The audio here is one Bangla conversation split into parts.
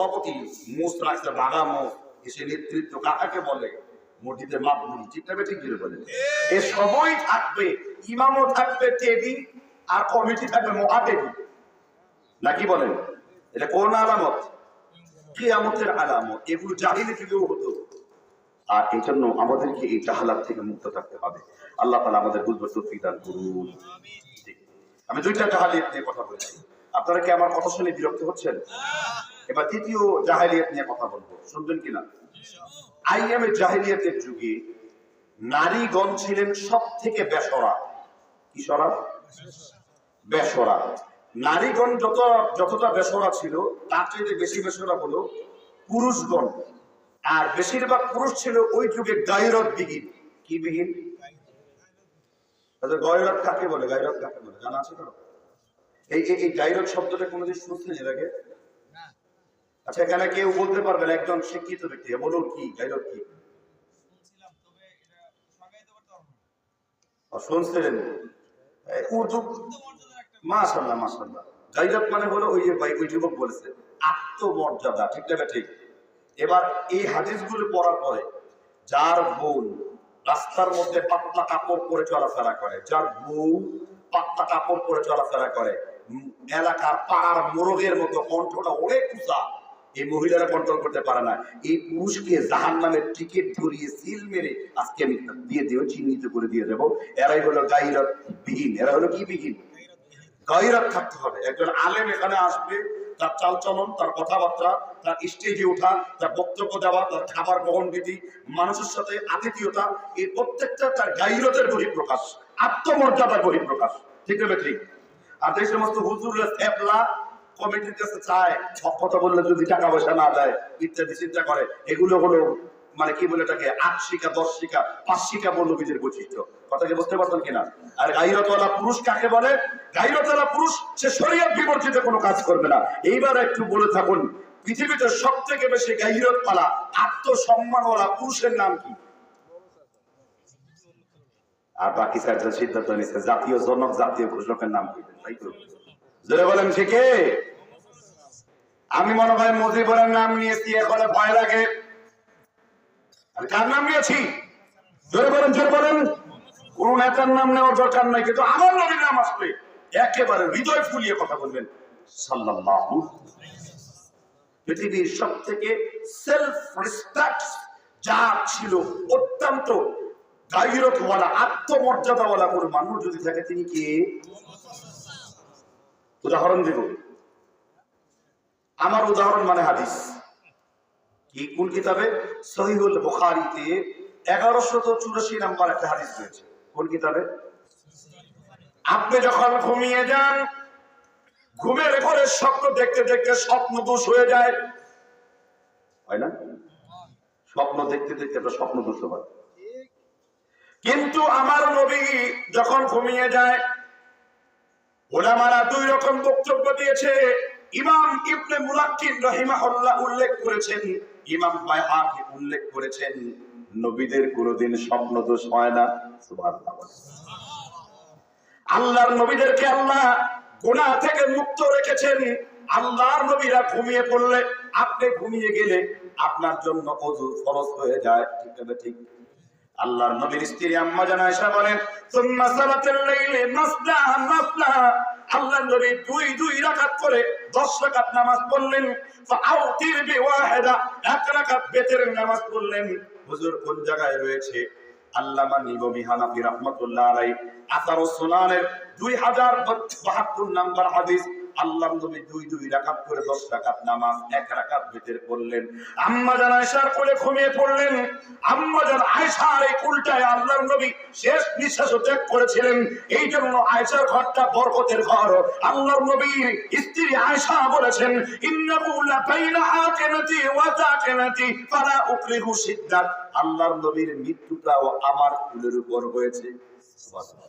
সভাপতি মোস্ট রাখছে বাঘা মোস্ট এসে নেতৃত্ব কাকাকে বলে মসজিদের মাপমুনি, ঠিক না ঠিক বলে এ সবই থাকবে, ইমামও থাকবে টেডি আর কমিটি থাকবে মহাটেডি, নাকি বলেন? এটা কোন আলামত? কিয়ামতের আলামত। এগুলো জাহিলি থেকেও হতো। আর এই জন্য আমাদেরকে এই জাহালাত থেকে মুক্ত থাকতে হবে। আল্লাহ তাআলা আমাদের বুঝবার তৌফিক দান করুন। আমি দুইটা জাহালিয়াত নিয়ে কথা বলছি, আপনারা কি আমার কথা শুনে বিরক্ত হচ্ছেন? এবার তৃতীয় জাহেলিয়াত নিয়ে কথা বলবো, শুনবেন কিনা? আইয়ামে জাহেলিয়াতের যুগে নারীগণ ছিলেন সব থেকে বেসরা। কি সরা? বেসরা। নারীগণ যতটা বেসরা ছিল তার চাইতে বেশি বেসরা হলো পুরুষগণ। আর বেশিরভাগ পুরুষ ছিল ওই যুগে গায়রত বিহীন। কি বিহীন? গায়রত কাকে বলে? গায়রত কাকে বলে জানা আছে তো? এই গায়রত শব্দটা কোনোদিন শুনছেন এর আগে? আচ্ছা, এখানে কেউ বলতে পারবেন একজন শিক্ষিত ব্যক্তি, বলুন কি গায়রত কি? শুনছিলেন? মাশাআল্লাহ মাশাআল্লাহ। গায়রত মানে হলো ওই যে ভাই ওই যুবক বলেছে আত্মমর্যাদা, ঠিক না ঠিক? এবার এই হাদিসগুলো পড়ার পরে যার বউ রাস্তার মধ্যে পাতলা কাপড় পরে চলাফেরা করে, যার বউ পাতলা কাপড় পরে চলাফেরা করে, এলাকার পাড়ার মোরগের মতো কণ্ঠটা অনেক উঁচা, এই মহিলারা কন্ট্রোল করতে পারে না। এই পুরুষকে জাহান্নামের টিকিট ধরিয়ে সিল মেরে আজকে আমি দিয়ে দিও, চিহ্নিত করে দিয়ে দেবো। এরাই হলো গায়রত বিহীন। এরা হলো কি বিহীন? গায়রত থাকতে হবে। একজন আলেম এখানে আসবে, তার চালচলন, তার কথাবার্তা, তার স্টেজে ওঠা, তার বক্তব্য দেওয়া, তার খাবার গ্রহণ বিধি, মানুষের সাথে আতিথেয়তা, এই প্রত্যেকটা তার গায়রতের বহিঃপ্রকাশ, আত্মমর্যাদার বহিঃপ্রকাশ, ঠিক না ঠিক? আর যে সমস্ত হুজুররা ফেপলা কমিটির কাছে চায়, সব কথা বললে যদি টাকা পয়সা না দেয় ইত্যাদি চিন্তা করে, এগুলো হলো মানে কি বলে এটাকে 8 শিকা 10 শিকা 5 শিকা মৌলবীদের বৈশিষ্ট্য। কথাকে বুঝতে পারছেন কিনা? আর গায়রতওয়ালা পুরুষ কাকে বলে? গায়রতওয়ালা পুরুষ সে শরীয়ত বিবর্জিত কোনো কাজ করবে না। এইবার একটু বলে থাকুন, পৃথিবীতে সব থেকে বেশি গায়রতওয়ালা আত্মসম্মানওয়ালা পুরুষের নাম কি? আর বাকি চারজন সিদ্ধান্ত নিচ্ছে জাতীয় জনক, জাতীয় ঘোষকের নাম কি? তাই তো জোরে বলেন ঠিকই? আমি মনে হয় মুজিবুরের নাম নিয়েছি, এখন ভয় লাগে। আমি কার নাম নিয়েছি? জোরে বলেন, জোরে বলেন। কোন নেতার নাম নেওয়ার দরকার নাই, কিন্তু আমার নবীর নাম আসলে একেবারে হৃদয় ফুলিয়ে কথা বলবেন সাল্লাল্লাহু। পৃথিবীর সব থেকে সেলফ রেসপেক্ট যা ছিল, অত্যন্ত গায়রতওয়ালা আত্মমর্যাদাওয়ালা কোন মানুষ যদি থাকে, তিনি কে? উদাহরণ দেব। আমার উদাহরণ মানে হাদিস। কি কোন কিতাবে? সহিহুল বুখারীতে 1184 নম্বর একটা হাদিস রয়েছে। কোন কিতাবে? আপনি যখন ঘুমিয়ে যান, ঘুমের ঘরে স্বপ্ন দেখতে দেখতে স্বপ্ন দোষ হয়ে যায়, হয় না? স্বপ্ন দেখতে দেখতে একটা স্বপ্ন দোষ হয়। কিন্তু আমার নবী যখন ঘুমিয়ে যায়, উলামারা দুই রকম বক্তব্য দিয়েছে। ইমাম ইবনে মুলাক্কিন রাহিমাহুল্লাহ উল্লেখ করেছেন, ইমাম বাইহাকি উল্লেখ করেছেন, নবীদের কোনদিন স্বপ্ন দোষ হয় না। সুবহানাল্লাহ। আল্লাহর নবীদেরকে আল্লাহ গুনাহ থেকে মুক্ত রেখেছেন। আল্লাহর নবীরা ঘুমিয়ে পড়লে, আপনি ঘুমিয়ে গেলে আপনার জন্য ওযু ফরজ হয়ে যায়, ঠিক না ঠিক? আল্লাহর নবীর স্ত্রী আম্মা জান আয়েশা বলেন, সুম্মা সালাতুল লাইলি মাসনা মাসনা, আল্লাহর নবী দুই রাকাত করে 10 রাকাত নামাজ পড়লেন। ফাআউতির বিওয়াহিদা, 1 রাকাত বেতের নামাজ পড়লেন। হুজুর কোন জায়গায় রয়েছে? আল্লামা নিবমি হানাফি রাহমাতুল্লাহ আলাইহি আসারুস সুনানের 2072 নম্বর হাদিস। আল্লাহর নবী দুই রাকাত করে 10 রাকাত নামাজ, 1 রাকাত বেতের পড়লেন। আম্মা জান আয়েশার কোলে ঘুমিয়ে পড়লেন। আম্মা জান আয়েশার এই কুলটায় আল্লাহর নবী শেষ নিঃশ্বাস ত্যাগ করেছিলেন। এই জন্য আয়েশার ঘরটা বরকতের ঘর। আল্লাহর নবীর স্ত্রী আয়েশা বলেছেন, ইন্নাহু লা বাইনা আকিনাতি ওয়া তাকিনাতি ফালা উকরিহু সিদ্দাত। আল্লাহর নবীর মৃত্যুটাও আমার কুলের উপর হয়েছে। সুবহানাল্লাহ।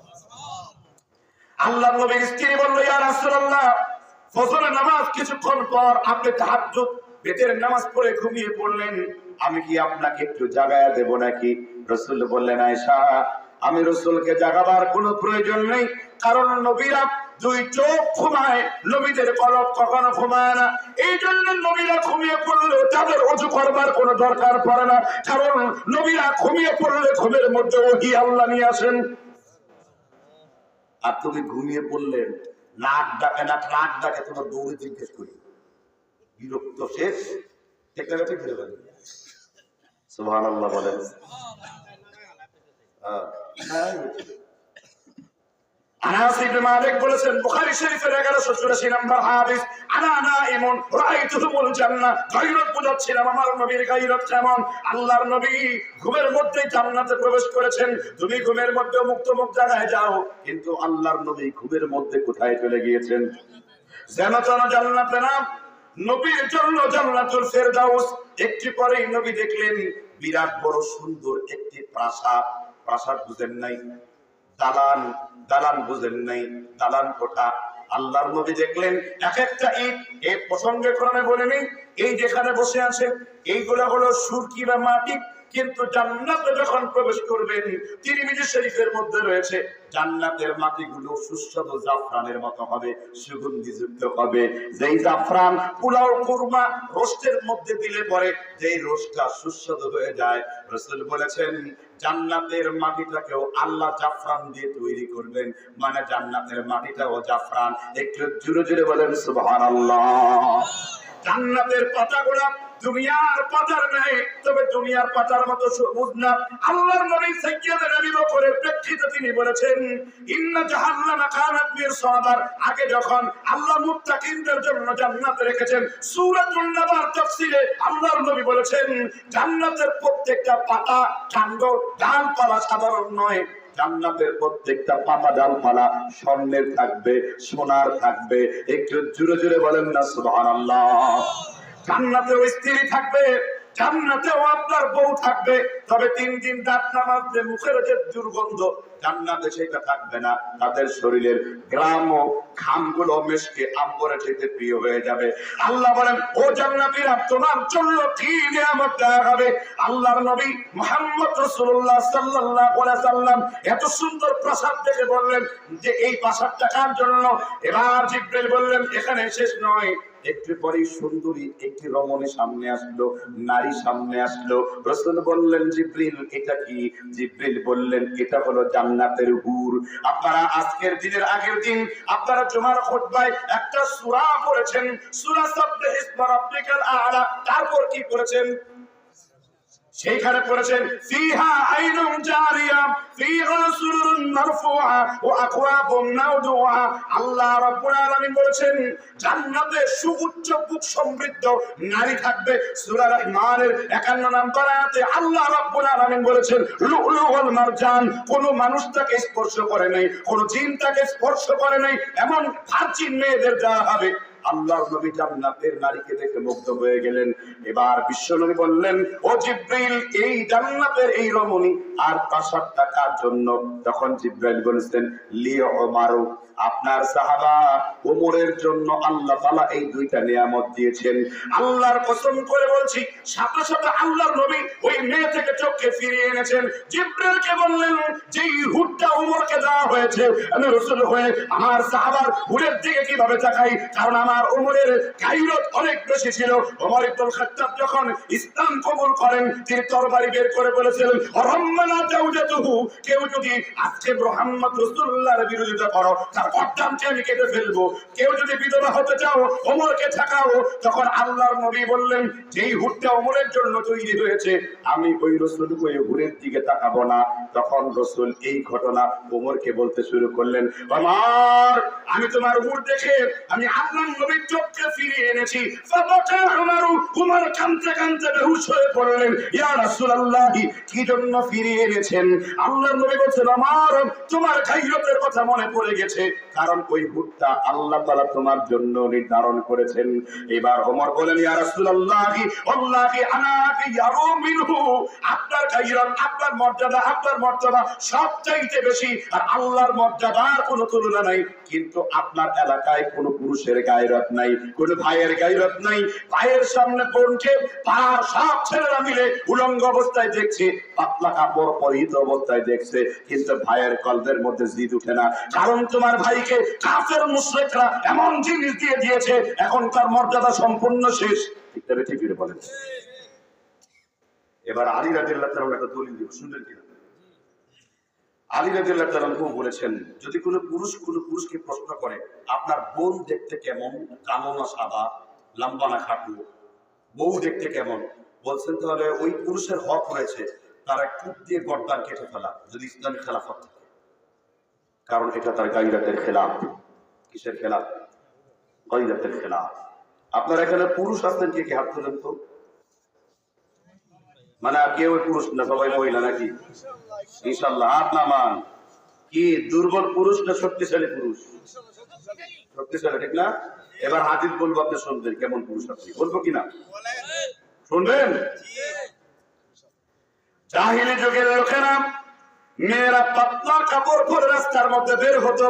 আল্লাহর নবীর স্ত্রী বলল, ইয়া রাসূলুল্লাহ, ফজরের নামাজ কিছুক্ষণ পর আপনি তাহাজ্জুদ বেতের নামাজ পড়ে ঘুমিয়ে পড়লেন, আমি কি আপনাকে একটু জাগায়া দেব নাকি? রাসূল বললেন, আয়েশা, আমি রাসূলকে জাগাবার কোনো প্রয়োজন নেই, কারণ নবীরা দুই চোখ ঘুমায়, নবীদের কলব কখনো ঘুমায় না। এই জন্য নবীরা ঘুমিয়ে পড়লে তাদের ওযু করবার কোনো দরকার পড়ে না, কারণ নবীরা ঘুমিয়ে পড়লে ঘুমের মধ্যে ওহী আল্লাহ নিয়ে আসেন। আর তুমি ঘুমিয়ে পড়লেন, নাক ডাকে না, নাক ডাকে, তোমার দৌড়ে জিজ্ঞেস করি, বিরক্ত শেষ। ঠিক না? ঠিক না? সুবহানাল্লাহ বলেন। আনাস ইবনে মালিক বলেছেন, বুখারী শরীফের 1184 নম্বর হাদিস, আনা নাইমুন রাআইতুহুমুল জান্নাহ, গায়রত বুঝাচ্ছিলাম আমার নবীর গায়রত কেমন। আল্লাহর নবী ঘুমের মধ্যে জান্নাতে প্রবেশ করেছেন। তুমি ঘুমের মধ্যে মুক্ত মুখ জায়গায় যাও, কিন্তু আল্লাহর নবী ঘুমের মধ্যে কোথায় চলে গিয়েছেন? যেন যেন জান্নাতে না, নবীর জন্য জান্নাতুল ফেরদাউস। একটু পরেই নবী দেখলেন বিরাট বড় সুন্দর একটি প্রাসাদ। প্রাসাদ বুঝেন নাই? দালান, দালান বুঝেন নাই? দালান কোঠা। আল্লাহর নবী দেখলেন এক একটা ইট, এই প্রসঙ্গে কোরআনে বলেনি, এই যেখানে বসে আছে এইগুলা হলো সুরকি বা মাটি, কিন্তু জান্নাতে যখন প্রবেশ করবেন, তিরমিজি শরীফের মধ্যে রয়েছে, জান্নাতের মাটিগুলো সুস্বাদু জাফরানের মতো হবে, সুগন্ধিযুক্ত হবে। যেই জাফরান পোলাও কুরমা রোস্টের মধ্যে দিলে পরে যেই রোস্টটা সুস্বাদু হয়ে যায়, রাসূল বলেছেন জান্নাতের মাটিটাকেও আল্লাহ জাফরান দিয়ে তৈরি করবেন, মানে জান্নাতের মাটিটাও জাফরান। একটু জোরে জোরে বলেন সুবহানাল্লাহ। জান্নাতের পাতাগুলো দুনিয়ার পাতার নাই, তবে দুনিয়ার পাতার মতো সবুজ না। আল্লাহর নবী সাইয়্যিদুনা নবী বকরের প্রেক্ষিতে তিনি বলেছেন, ইন্না জাহান্নামা কানাত মিরসাদার। আগে যখন আল্লাহ মুত্তাকিনদের জন্য জান্নাত রেখেছেন, সূরাতুন নাবার তাফসিরে আল্লাহর নবী বলেছেন জান্নাতের প্রত্যেকটা পাতা কাণ্ড ডালপালা সাধারণ নয়, জান্নাতের প্রত্যেকটা পাতা ডালপালা স্বর্ণের থাকবে, সোনার থাকবে। একটু জোরে জোরে বলেন না সুবহানাল্লাহ। জান্নাতেও স্ত্রী থাকবে, জান্নাতেও আপনার বউ থাকবে, তবে 3 দিন দাঁত না মাজলে মুখের যে দুর্গন্ধ, জান্নাতে সেটা থাকবে না। তাদের শরীরের গ্রাম ও ঘামগুলো মেশকে আম্বরে থেকে প্রিয় হয়ে যাবে। আল্লাহ বলেন, ও জান্নাতীরা, তোমার জন্য কি নিয়ামত দেওয়া হবে। আল্লাহর নবী মুহাম্মদ রাসূলুল্লাহ সাল্লাল্লাহু আলাইহি সাল্লাম এত সুন্দর প্রাসাদ দেখে বললেন যে এই প্রাসাদটা কার জন্য। এবার জিবরাইল বললেন, এখানে শেষ নয়। একটু পরেই সুন্দরী একটি রমণী সামনে আসলো, নারী সামনে আসলো। রাসূল বললেন, জিবরিল এটা কি? জিবরিল বললেন, এটা হলো জান্নাতের হুর। আপনারা আজকের দিনের আগের দিন আপনারা জুমার খুতবায় একটা সূরা পড়েছেন, সূরা সাব্বিহ ইসমা রাব্বিকাল আ'লা। তারপর কি পড়েছেন? সেইখানে পড়েছেন ফিহা আইনুন জারিয়া ফিহা সুরুরুন মারফুআ ওয়া আকওয়াবুন মাওদুআ। আল্লাহ রাব্বুল আলামিন বলেছেন জান্নাতে সুউচ্চ বুক সমৃদ্ধ নারী থাকবে। সূরা রহমানের 51 নম্বর আয়াতে আল্লাহ রাব্বুল আলামিন বলেছেন লুলু ওয়াল মারজান। কোন মানুষ তাকে স্পর্শ করে নাই, কোন জিন তাকে স্পর্শ করে নাই, এমন ভার্জিন মেয়েদের দেওয়া হবে। আল্লাহর নবী জান্নাতের নারীকে দেখে মুগ্ধ হয়ে গেলেন। এবার বিশ্বনবী বললেন, ও জিবরিল, এই জান্নাতের এই রমণী আর প্রাসাদটা কার জন্য? তখন জিবরাইল বলেছেন, লিওমারু, আপনার সাহাবা ওমরের জন্য আল্লাহ তাআলা এই দুইটা নিয়ামত দিয়েছেন। আল্লাহর কসম করে বলছি, সাথে সাথে আল্লাহর নবী ওই মেয়ে থেকে চোখকে ফিরিয়ে এনেছেন। জিবরাইলকে বললেন, যেই হুডটা ওমরকে দেওয়া হয়েছে, আমি রাসূল হয়ে আমার সাহাবার হুডের দিকে কিভাবে তাকাই, কারণ আমার ওমরের গায়রত অনেক বেশি ছিল। ওমর ইবনুল খাত্তাব যখন ইসলাম কবুল করেন, তিনি তরবারি বের করে বলেছিলেন, রাম্মানা জাওজাতুহু, কেউ যদি আজকে মুহাম্মদ রাসূলুল্লাহর বিরোধিতা করো, তার গর্দানকে আমি কেটে ফেলবো। কেউ যদি বিধবা হতে চাও, ওমরকে ঠেকাও। তখন আল্লাহর নবী বললেন, যেই হুডটা ওমরের জন্য তৈরি হয়েছে, আমি ওই রাসূল ওই হুডের দিকে তাকাবো না। তখন রাসূল এই ঘটনা ওমরকে বলতে শুরু করলেন, ওমর, আমি তোমার হুড দেখে আমি আল্লাহর নবীর চোখকে ফিরিয়ে এনেছি। ফাবাকা উমরু, উমর কাঁদতে কাঁদতে বেহুশ হয়ে পড়লেন। ইয়া রাসূলুল্লাহ, কি জন্য ফিরিয়ে এনেছেন? আল্লাহর নবী বলছেন, আমার তোমার গায়রতের কথা মনে পড়ে গেছে, কারণ ওই হুডটা আল্লাহ তাআলা তোমার জন্য নির্ধারণ করেছেন। এবার ওমর বলেন, ইয়া রাসূলুল্লাহ, আল্লাহি আনাকি ইয়ারু মিনহু, আপনার গায়রত, আপনার মর্যাদা, আপনার মর্যাদা সবচাইতে বেশি, আর আল্লাহর মর্যাদার কোনো তুলনা নাই। কিন্তু আপনার এলাকায় কোনো পুরুষের গায়ের গায়রত নাই, কোন ভাইয়ের গায়রত নাই। ভাইয়ের সামনে বোনকে পাড়ার সব ছেলেরা মিলে উলঙ্গ অবস্থায় দেখছে, পাতলা কাপড় পরিহিত অবস্থায় দেখছে, কিন্তু ভাইয়ের কলবের মধ্যে জিদ উঠে না। কারণ তোমার ভাইকে কাফের মুশরিকরা এমন জিনিস দিয়ে দিয়েছে, এখন তার মর্যাদা সম্পূর্ণ শেষ। ঠিক তবে ঠিক বলেন। এবার আলী রাদিয়াল্লাহু তাআলা একটা দলিল দিব, শুনলেন কিনা? আলী রাদিয়াল্লাহু তাআলা বলেছেন, যদি কোনো পুরুষকে প্রশ্ন করে আপনার বোন দেখতে কেমন, কালো না সাদা, লম্বা না খাটো, বউ দেখতে কেমন, বলছেন তাহলে ওই পুরুষের হক রয়েছে তারা কূপ দিয়ে গর্দান কেটে ফেলা, যদি ইসলামী খেলাফত থাকে। কারণ এটা তার গায়রাতের খেলাফ। কিসের খেলাফ? গায়রাতের খেলাফ। আপনার এখানে পুরুষ আছেন, কে কে হাত তোলেন তো? মানে আর কেউ পুরুষ না, সবাই মহিলা নাকি? ইনশাআল্লাহ হাত নামান। কি দুর্বল পুরুষ না শক্তিশালী পুরুষ? শক্তিশালী, ঠিক না? এবার হাদিস বলবো, আপনি শুনবেন কেমন পুরুষ আপনি, বলবো কিনা শুনবেন। জাহিলি যুগের লোকেরা মেয়েরা পাতলা কাপড় পরে রাস্তার মধ্যে বের হতো।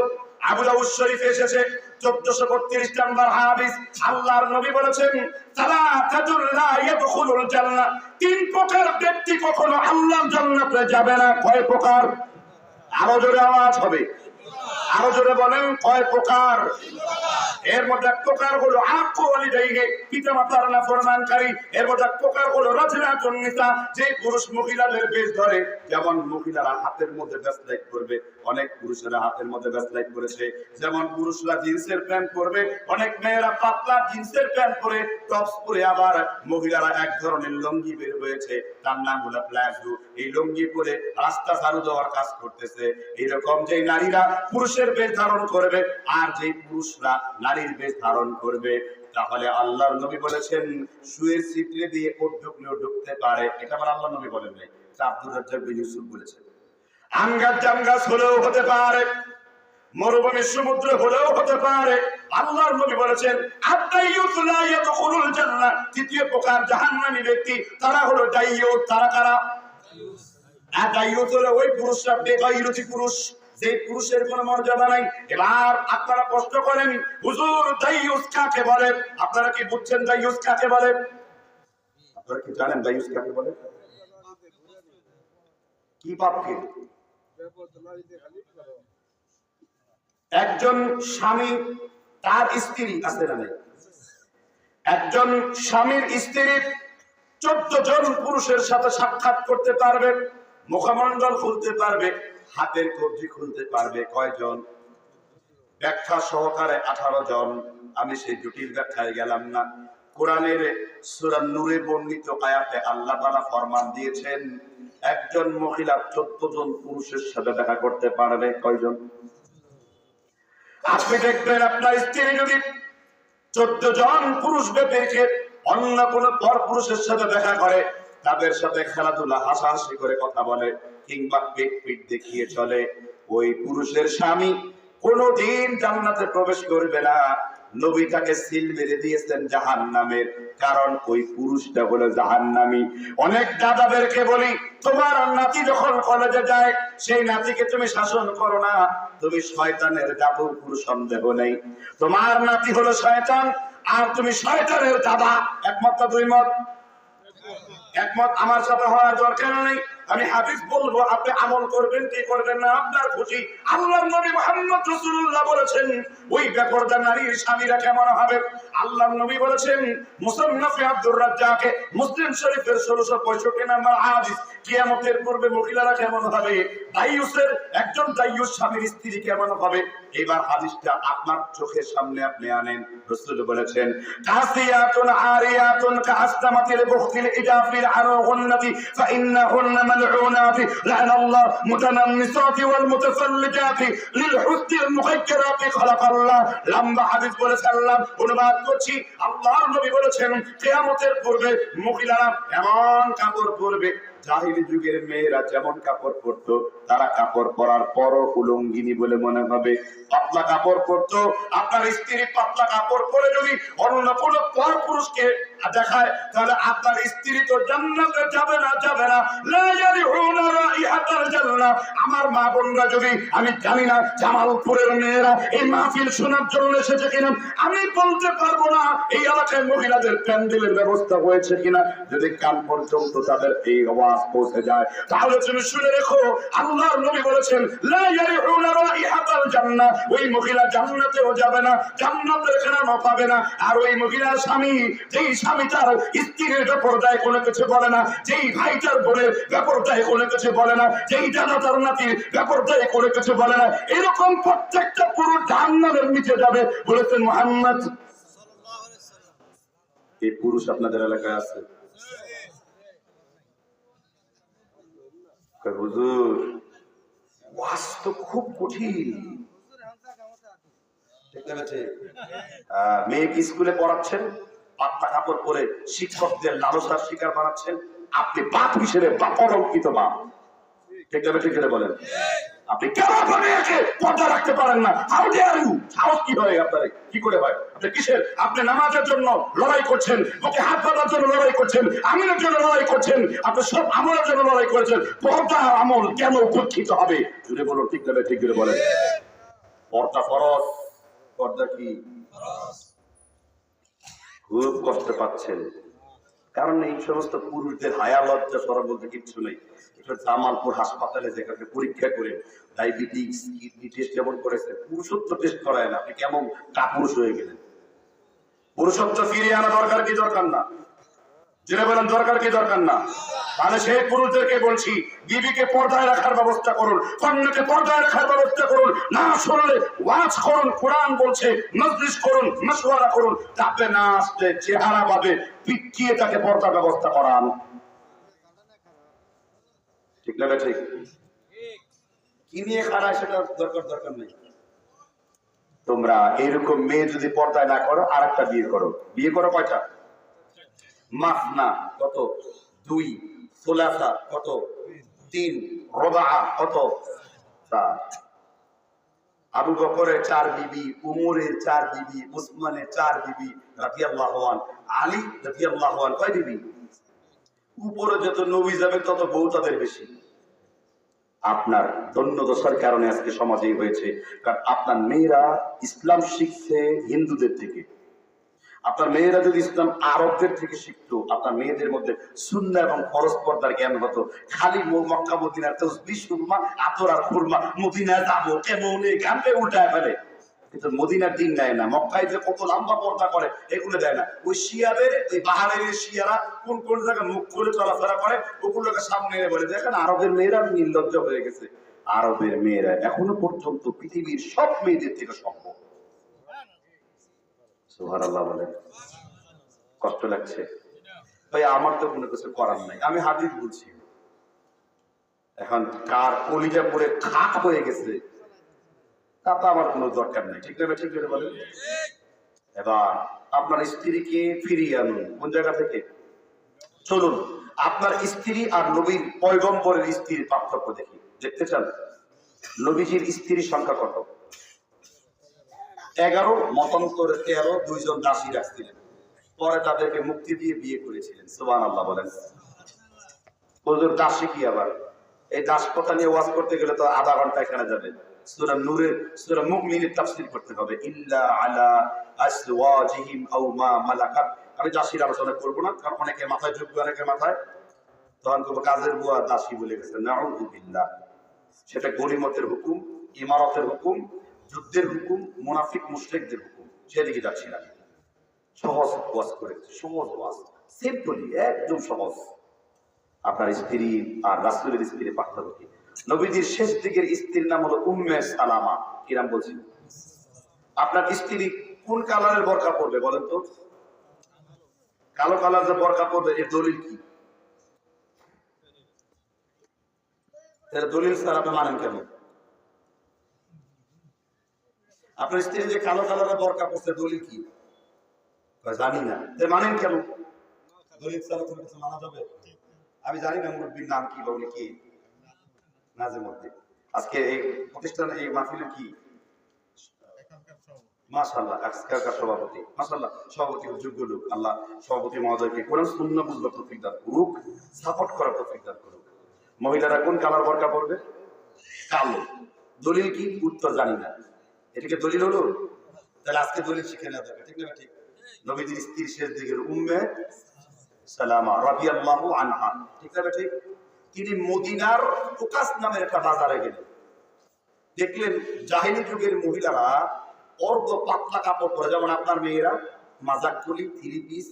আবু দাউদ শরীফে এসেছে 1432 নম্বর হাদিস, আল্লাহর নবী বলেছেন সালাতাতুল লা ইয়াদখুলুল জান্নাহ, তিন প্রকার ব্যক্তি কখনো আল্লাহর জান্নাতে যাবে না। কয় প্রকার? আরো জোরে আওয়াজ হবে, আরো জোরে বলেন, কয় প্রকার? এর মধ্যে এক প্রকার হলো আকু ওয়ালিদাইহি, পিতা মাতার নাফরমানকারী। এর মধ্যে এক প্রকার হলো রাজুলাতুন নিসা, যে পুরুষ মহিলাদের বেশ ধরে। যেমন মহিলারা হাতের মধ্যে ব্রেসলেট করবে, অনেক পুরুষেরা হাতের মধ্যে ব্রেসলেট করেছে। যেমন পুরুষরা জিন্সের প্যান্ট পরবে, অনেক মেয়েরা পাতলা জিন্সের প্যান্ট পরে টপস পরে। আবার মহিলারা এক ধরনের লুঙ্গি বের হয়েছে, তার নাম হলো প্লাজো। এই লুঙ্গি পরে রাস্তা ঝাড়ু দেওয়ার কাজ করতেছে। এরকম যে নারীরা পুরুষের বেশ ধারণ করবে আর যে পুরুষরা নারীর বেশ ধারণ করবে, তাহলে আল্লাহর নবী বলেছেন শুয়ের ছিটলে দিয়ে ওট ঢুকলেও ঢুকতে পারে। এটা আমার আল্লাহর নবী বলেন নাই, এটা আব্দুর রাজ্জাক বিন ইউসুফ বলেছেন। আঙ্গাস জামগাস হলেও হতে পারে, মরুভূমির সমুদ্র হলেও হতে পারে। আল্লাহর নবী বলেছেন আদ-দাইয়ুস লা ইয়াদখুলুল জান্নাহ, তৃতীয় প্রকার জাহান্নামী ব্যক্তি তারা হলো দাইয়ুস। তারা কারা? দাইয়ুস হলো ওই পুরুষরা বেগাইরতি পুরুষ, যে পুরুষের কোনো মর্যাদা নাই। এবার আপনারা প্রশ্ন করেন হুজুর দাইয়ুস কাকে বলে? আপনারা কি বুঝছেন দাইয়ুস কাকে বলে? আপনারা কি জানেন দাইয়ুস কাকে বলে? কি পাপকে? একজন স্বামী তার স্ত্রী আছে না নাই, একজন স্বামীর স্ত্রী 14 জন পুরুষের সাথে সাক্ষাৎ করতে পারবে, মুখমণ্ডল খুলতে পারবে, হাতের কবজি খুলতে পারবে। কয়জন? ব্যাখ্যা সহকারে 18 জন। আমি সেই জটিল ব্যাখ্যায় গেলাম না। কোরআনের সূরা নূরে বর্ণিত আয়াতে আল্লাহ তাআলা ফরমান দিয়েছেন একজন মহিলা 14 জন পুরুষের সাথে দেখা করতে পারবে। কয়জন? আপনি দেখবেন আপনার স্ত্রী যদি 14 জন পুরুষ ব্যক্তিকে অন্য কোন পর পুরুষের সাথে দেখা করে, তাদের সাথে খেলাধুলা হাসাহাসি করে কথা বলে, কিংবা পেট পিট দেখিয়ে চলে, ওই পুরুষের স্বামী কোনদিন জান্নাতে প্রবেশ করবে না। নবী তাকে সিল মেরে দিয়েছেন জাহান্নামের, কারণ ওই পুরুষটা হলো জাহান্নামী। অনেক দাদাদেরকে বলি, তোমার নাতি যখন কলেজে যায় সেই নাতিকে তুমি শাসন করো না, তুমি শয়তানের জাদুর সন্দেহ নেই। তোমার নাতি হলো শয়তান আর তুমি শয়তানের দাদা। একমত না দুই মত? একমত। আমার সাথে হওয়ার দরকার নেই। আমি হাদিস বলবো, আপনি আমল করবেন কি করবেন না আপনার খুশি। আল্লাহর নবী মুহাম্মদ রাসূলুল্লাহ বলেছেন ওই বেপরদা নারীর স্বামীরা কেমন হবে। আল্লাহর নবী বলেছেন মুসান্নাফে আব্দুর রাজ্জাকে মুসলিম শরীফের 1665 নম্বর হাদিস, কিয়ামতের পূর্বে মহিলারা কেমন হবে, দাইয়ুসের একজন দাইয়ুস স্বামীর স্ত্রী কেমন হবে। এবার হাদিসটা আপনার চোখের সামনে আপনি আনেন। রাসূল বলেছেন কাসিয়াতুন আরিয়াতুন কাআসতামাতিল বুখতিল ইজাফিল আরগুন্নাতি ফাইন্নাহুন্না মালউনাতি লা'নাল্লাহ মুতানাম্মিসাতি ওয়াল মুতাসাল্লিজাতি লিল হুসনিল মুখায়্যারাতি খালাকাল্লাহ। লম্বা হাদিস বলে সাল্লাম অনুবাদ করছি। আল্লাহর নবী বলেছেন কিয়ামতের পূর্বে মহিলারা এমন কাপড় পরবে জাহিলি যুগের মেয়েরা যেমন কাপড় পরতো, তারা কাপড় পরার পরও উলঙ্গিনী বলে মনে হবে। পাতলা কাপড় পরতো। আপনার স্ত্রী পাতলা কাপড় পরে যদি অন্য কোনো পর পুরুষকে দেখায়, তাহলে আপনার স্ত্রী তো জান্নাতে যাবে না, যাবে না। লা ইয়ারিহুনা রাইহাতাল জান্নাহ। আমার মা বোনরা, যদি আমি জানি না জামালপুরের মেয়েরা এই মাহফিল শোনার জন্য এসেছে কিনা, আমি বলতে পারবো না এই এলাকায় মহিলাদের প্যান্ডেলের ব্যবস্থা হয়েছে কিনা। যদি কান পর্যন্ত তাদের এই আওয়াজ পৌঁছে যায়, তাহলে তুমি শুনে রেখো, আল্লাহর নবী বলেছেন লা ইয়ারিহুনা রাইহাতাল জান্নাহ। ওই মহিলা জান্নাতেও যাবে না, জান্নাতের ঘ্রাণও পাবে না। আর ওই মহিলার স্বামী, যেই স্বামী তার স্ত্রীর বেপরদায় কোনো কিছু বলে না, যেই ভাই তার বোনের বেপরদায় কোনো কিছু বলে না, যেই দাদা তার নাতির বেপরদায় কোনো কিছু বলে না, এরকম প্রত্যেকটা পুরো জাহান্নামের নিচে যাবে বলেছেন মুহাম্মদ। এই পুরুষ আপনাদের এলাকায় আছে? হুজুর, ওয়াজ তো খুব কঠিন। মেয়েকে স্কুলে পড়াচ্ছেন, পাতলা কাপড় পরে শিক্ষকদের লালসার শিকার বানাচ্ছেন। আপনি বাপ হিসেবে অকলঙ্কিত বাপ। ঠিক আছে, ঠিক করে বলেন, আপনি কেন মেয়েকে পর্দা রাখতে পারেন না? How dare you! সাহস কি হয় আপনার? কি করে হয়? আপনি কিসের? আপনি নামাজের জন্য লড়াই করছেন, ওকে হাত পাতার জন্য লড়াই করছেন, আমিনের জন্য লড়াই করছেন, আপনি সব আমলের জন্য লড়াই করেছেন। পর্দা আমল কেন উপেক্ষিত হবে? জুড়ে বলুন, ঠিক করে ঠিক করে বলেন। পর্দা ফরজ। পর্দা কি? খুব কষ্ট পাচ্ছেন, কারণ এই সমস্ত পুরুষদের হায়া লজ্জা সরব বলতে কিচ্ছু নেই। জামালপুর হাসপাতালে যেখানে পরীক্ষা করে ডায়াবেটিস, কিডনি টেস্ট যেমন করেছে, পুরুষত্ব টেস্ট করায় না। আপনি কেমন কাপুরুষ হয়ে গেলেন? পুরুষত্ব ফিরিয়ে আনা দরকার কি দরকার না? জেনে বলেন, দরকার কি দরকার না? তাহলে সেই পুরুষদেরকে বলছি, বিবিকে পর্দায় রাখার ব্যবস্থা করুন, কন্যাকে পর্দায় রাখার ব্যবস্থা করুন। না শুনলে ওয়াজ করুন, কোরআন বলছে মজলিস করুন, মাশওয়ারা করুন। তাতে না আসলে চেহারা ভাবে পিটিয়ে তাকে পর্দার ব্যবস্থা করান। ঠিক না? ঠিক। কি নিয়ে খারাপ সেটা দরকার নেই। তোমরা এইরকম মেয়ে যদি পর্দায় না করো, আর একটা বিয়ে করো। বিয়ে করো কয়টা? মাসনা কত? 2, সুলাসা কত? 3, রুবা কত? 4। আবু বকরের 4 বিবি, উমরের 4 বিবি, উসমানের 4 বিবি রাদিয়াল্লাহু আনহু, আলী রাদিয়াল্লাহু আনহু কয় বিবি? উপরে যত নবী যাবে তত বউ তাদের বেশি। আপনার দন্যদশার কারণে আজকে সমাজে হয়েছে, কারণ আপনার মেয়েরা ইসলাম শিখছে হিন্দুদের থেকে। আপনার মেয়েরা যদি ইসলাম আরবদের থেকে শিখতো, আপনার মেয়েদের মধ্যে সুন্নাহ এবং ফরজ পর্দার জ্ঞান হতো। খালি মক্কা মদিনার তাসবিহ সুরমা, আতর আর খুরমা, মদিনায় যাবো কেমন গানটা উল্টায় ফেলে। কিন্তু মদিনার দিন দেয় না। মক্কায় যে কত লম্বা পর্দা করে এগুলো দেয় না। ওই শিয়াদের, ওই পাহাড়ের শিয়ারা কোন কোন জায়গায় মুখ খুলে চলাফেরা করে, ওগুলোকে সামনে এনে বলে, দেখেন আরবের মেয়েরা নির্লজ্জ হয়ে গেছে। আরবের মেয়েরা এখনো পর্যন্ত পৃথিবীর সব মেয়েদের থেকে সম্ভব। সুবহানাল্লাহ বলেন। কষ্ট লাগছে ভাই? আমার তো কোনো কিছু করার নাই, আমি হাদিস বলছি। এখন কার কলিজা পুরে খাট হয়ে গেছে তাতে আমার কোনো দরকার নাই। ঠিক না? ঠিক করে বলেন। এবার আপনার স্ত্রীকে ফিরিয়ে আনুন। কোন জায়গা থেকে? চলুন আপনার স্ত্রী আর নবীর পয়গম্বরের স্ত্রীর পার্থক্য দেখি। দেখতে চান? নবীজির স্ত্রীর সংখ্যা কত? 11, মতান্তরে 13, 2 জন দাসী রাখছিলেন। পরে তাদেরকে মুক্তি দিয়ে বিয়ে করেছিলেন। সুবহানাল্লাহ বলেন। হুজুর দাসী কি আবার? এই দাস কথা নিয়ে ওয়াজ করতে গেলে তো আধা ঘন্টা এখানে যাবে। সূরা নূরের, সূরা মুমিনের তাফসীর করতে হবে। ইল্লা আলা আসওয়াজিহিম আও মা মালাকাত। আমি দাসীর আলোচনা করব না, কারণ অনেকের মাথায় ঢুকবে, অনেকের মাথায় তখন কোনো কাজের বুয়া দাসী বলে গেছে। নাউযু বিল্লাহ। সেটা গনিমতের হুকুম, ইমারতের হুকুম, যুদ্ধের হুকুম, মুনাফিক মুশরিকদের হুকুম। সেদিকে যাচ্ছি না। সহজ ওয়াজ করেছে, সহজ ওয়াজ, সিম্পলি, একদম সহজ। আপনার স্ত্রী আর রাসূলের স্ত্রীর পার্থক্য কি? নবীজির শেষ দিকের স্ত্রীর নাম হলো উম্মে সালামা। কি নাম বলছি? আপনার স্ত্রী কোন কালারের বোরকা পরবে বলেন তো? কালো কালার যে বোরকা পরবে, এর দলিল কি? এর দলিল স্যার আপনি মানেন কেন? আপনার স্ত্রী যে কালো কালারের বোরকা পরছে, দলিল কি? জানি না। মানেন কেন? দলিল ছাড়া কোনো কিছু মানা যাবে? আমি জানি না মুরব্বীর নাম কি বা উনি কি নাজিমউদ্দিন। আজকে এই প্রতিষ্ঠানে এই মাহফিলের কি মাশাআল্লাহ আজকালকার সভাপতি, মাশাআল্লাহ সভাপতি যোগ্য লোক। আল্লাহ সভাপতি মহোদয়কে কোরআন সুন্নাহ বুঝবার তৌফিক দান করুক, সাপোর্ট করার তৌফিক দান করুক। মহিলারা কোন কালার বোরকা পরবে? কালো। দলিল কি? উত্তর জানি না। এটাকে দলিল হলো? তাহলে আজকে দলিল শিখে নেওয়া যাবে, ঠিক না ঠিক? নবীজির স্ত্রীর শেষ দিকের উম্মে সালামা রাদিয়াল্লাহু আনহা, ঠিক না ঠিক? তিনি মদিনার উকাস নামের একটা বাজারে গেলেন, দেখলেন জাহিলি যুগের মহিলারা অর্ধ পাতলা কাপড় পরে, যেমন আপনার মেয়েরা মাজাকলি, three piece,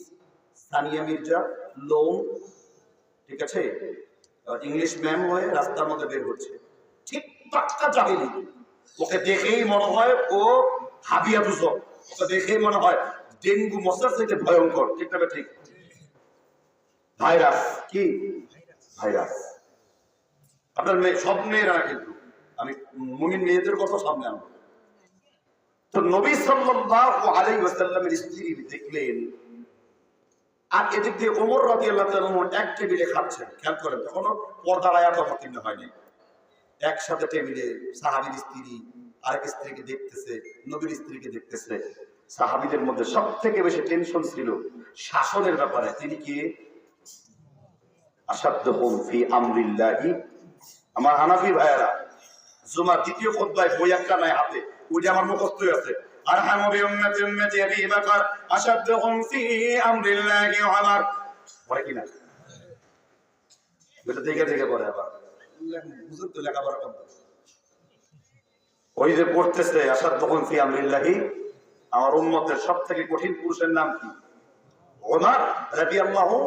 Sania Mirza, lawn, ঠিক আছে, ইংলিশ ম্যাম হয়ে রাস্তার মধ্যে বের হচ্ছে, ঠিক পাক্কা জাহিলি। ওকে দেখেই মনে হয় ও হাবিয়া দুজক, ওকে দেখেই মনে হয় ডেঙ্গু মশার থেকে ভয়ঙ্কর, ঠিক না ঠিক? ভাইরাস কি ভাইরাস। আপনার মেয়ে, সব মেয়েরা কিন্তু, আমি মুমিন মেয়েদের কথা সামনে আনবো। তো নবী সাল্লাল্লাহু আলাইহি ওয়াসাল্লামের স্ত্রী দেখলেন, আর এদিক দিয়ে ওমর রাদিয়াল্লাহু তাআলা এক টেবিলে খাচ্ছেন, খেয়াল করেন, তখনও পর্দার আয়াত অবতীর্ণ হয়নি। একসাথে টেবিলে সাহাবীর স্ত্রী আরেক স্ত্রীকে দেখতেছে, নবীর স্ত্রীকে দেখতেছে। সাহাবীদের মধ্যে সব থেকে বেশি টেনশন ছিল শাসনের ব্যাপারে। তিনি কি আসাদ্দুহুম ফি আমরিল্লাহি। আমার হানাফি ভাইয়েরা জুমার দ্বিতীয় খুতবায় বই একটা নাই হাতে, ওইটা আমার মুখস্থই আছে। আরহামু বিউম্মতি উম্মতি আবি বকর আসাদ্দুহুম ফি আমরিল্লাহি ওমর, পড়ে কিনা? এটা দেখে দেখে পড়ে, আবার বুঝুন তো লেখাপড়া করতে। ওই যে পড়তেছে আসাদ্দুহুম ফি আমরিল্লাহি, আমার উম্মতের সব থেকে কঠিন পুরুষের নাম কি? ওমর রাদিয়াল্লাহু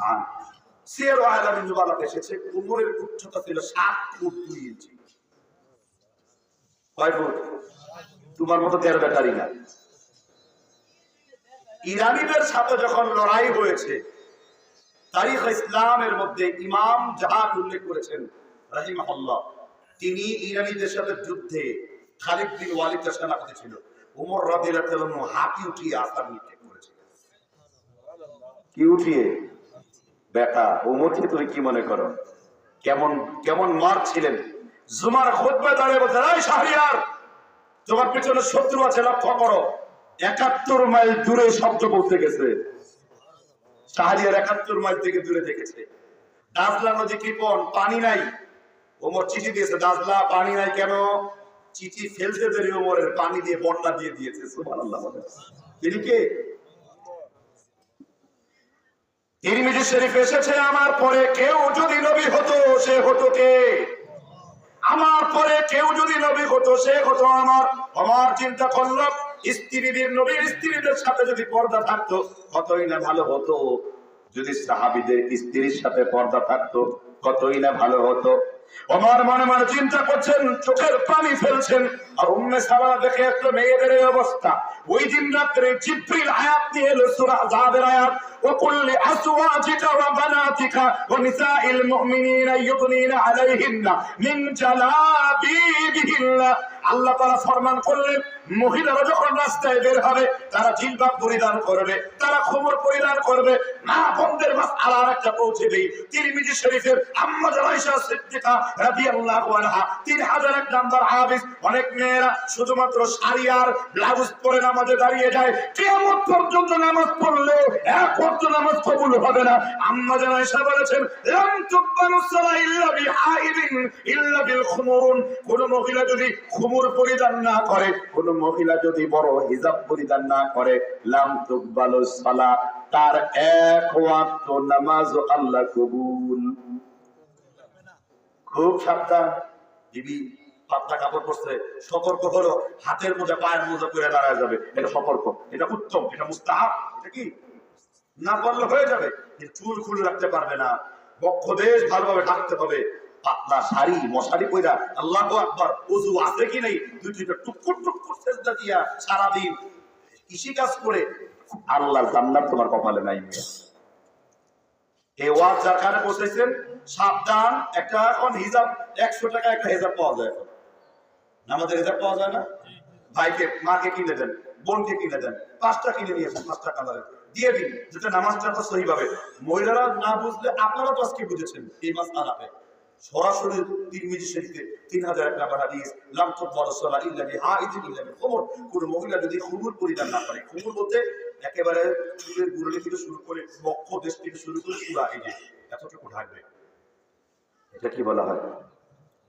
আনহু। সিয়ার আলামিন নুবালাতে এসেছে উমরের উচ্চতা ছিল 7 ফুট 2 ইঞ্চি। কয় ফুট? তোমার মতো 13 ব্যাটারি না। ইরানিদের সাথে যখন লড়াই হয়েছে, তারিখ ইসলামের মধ্যে ইমাম জাহাদ উল্লেখ করেছেন রাহিমাহুল্লাহ, তিনি ইরানিদের সাথে যুদ্ধে খালিদ বিন ওয়ালিদের সেনাপতি ছিল। ওমর রাদিয়াল্লাহু তাআলা হাতি উঠিয়ে আসার নিক্ষেপ করেছিলেন। কি উঠিয়ে? বেটা ওমরকে তুমি কি মনে করো? কেমন কেমন মার ছিলেন। জুমার খুতবায় দাঁড়িয়ে বলছেন, এই শাহরিয়ার, তোমার পিছনে শত্রু আছে, লক্ষ্য করো। 71 মাইল দূরে শব্দ পৌঁছে গেছে। শাহরিয়ার 71 মাইল থেকে দূরে দেখেছে। দাজলা নদী কৃপণ, পানি নাই। ওমর চিঠি দিয়েছে, দাজলা পানি নাই কেন? চিঠি ফেলতে দেরি ওমরের, পানি দিয়ে বন্যা দিয়ে দিয়েছে। সুবহানাল্লাহ। তিনি কে? তিরমিজি শরীফ এসেছে, আমার পরে কেউ যদি নবী হতো সে হতো কে? আমার পরে কেউ যদি নবী হতো সে হতো আমার। আমার চিন্তা করলো, স্ত্রীদের, নবীর স্ত্রীদের সাথে যদি পর্দা থাকতো কতই না ভালো হতো। যদি সাহাবীদের স্ত্রীর সাথে পর্দা থাকতো কতই না ভালো হতো। ওমর মনে মনে চিন্তা করছেন, চোখের পানি ফেলছেন। আর উম্মে সালামা দেখে একটা মেয়েদের অবস্থা। ওই দিন রাত্রে জিবরিল আয়াত নিয়ে এলো, সূরা আযাবের আয়াত, ওয়া কুল্লি আসওয়াজিকা ওয়া বানাতিকা ওয়া নিসাইল মুমিনিনা ইউদনিনা আলাইহিন্না মিন জালাবিবিহিন্না। আল্লাহ তাআলা ফরমান করলেন, মহিলারা যখন রাস্তায় বের হবে তারা জিলবাব পরিধান করবে, তারা খুমর পরিধান করবে। মা বোনদের মাসআলা আরেকটা পৌঁছে দেই, তিরমিজি শরীফের আম্মা আয়েশা সিদ্দিকা রাদিয়াল্লাহু আনহা 3001 নাম্বার হাদিস। অনেক মেয়েরা শুধুমাত্র শাড়ি আর ব্লাউজ পরে নামাজে দাঁড়িয়ে যায়, কিয়ামত পর্যন্ত নামাজ পড়লে এক ওয়াক্ত নামাজ কবুল হবে না। আম্মা আয়েশা বলেছেন, লাম তুকবালু সালাহ ইল্লা বিহাইদিন ইল্লা বিল খুমুরুন। কোন মহিলা যদি খুমুর পরিধান না করে, কোন মহিলা যদি বড় হিজাব পরিধান না করে, লাম তুকবালু সালাহ, তার এক ওয়াক্ত নামাজ আল্লাহ কবুল। খুব সাবধান। বিবি পাতলা কাপড় পরছে, সতর্ক হলো, হাতের মোজা পায়ের মোজা পরে দাঁড়ায় যাবে, এটা সতর্ক, এটা উত্তম, এটা মুস্তাহাব। এটা কি না করলে হয়ে যাবে, চুল খুলে রাখতে পারবে না, বক্ষ বেশ ভালোভাবে ঢাকতে হবে, পাতলা শাড়ি মশারি পয়রা, আল্লাহু আকবার, ওযু আছে কি নাই, দুই দুইটা টুকুর টুকুর সেজদা দিয়া সারাদিন কৃষি কাজ করে আল্লাহর জান্নাত তোমার কপালে নাই। এই ওয়াজ যার কানে বসেছেন, সাবধান। একটা এখন হিজাব 100 টাকা একটা হিজাব পাওয়া যায়, এখন আমাদের হিজাব পাওয়া যায় না। ভাইকে মাকে কিনে দেন, বোনকে কিনে দেন, 5টা কিনে নিয়েছেন, 5টা কালারের। দিয়ে দিন, যেটা নামাজটা সহি ভাবে। মহিলারা না বুঝলে আপনারা তো আজকে বুঝেছেন এই মাসআলাতে। সরাসরি তিরমিজি শরীফে 3001 নম্বর হাদিস, লাম তুকবালু সালাতু ইল্লা বিহাইদিন ইল্লা বিখুমর। কোন মহিলা যদি খুমুর পরিধান না করে, খুমুর বলতে একেবারে চুলের গুড়লি থেকে শুরু করে বক্ষ দেশ থেকে শুরু করে পুরা এই যে এতটুকু ঢাকবে, এটা কি বলা হয়?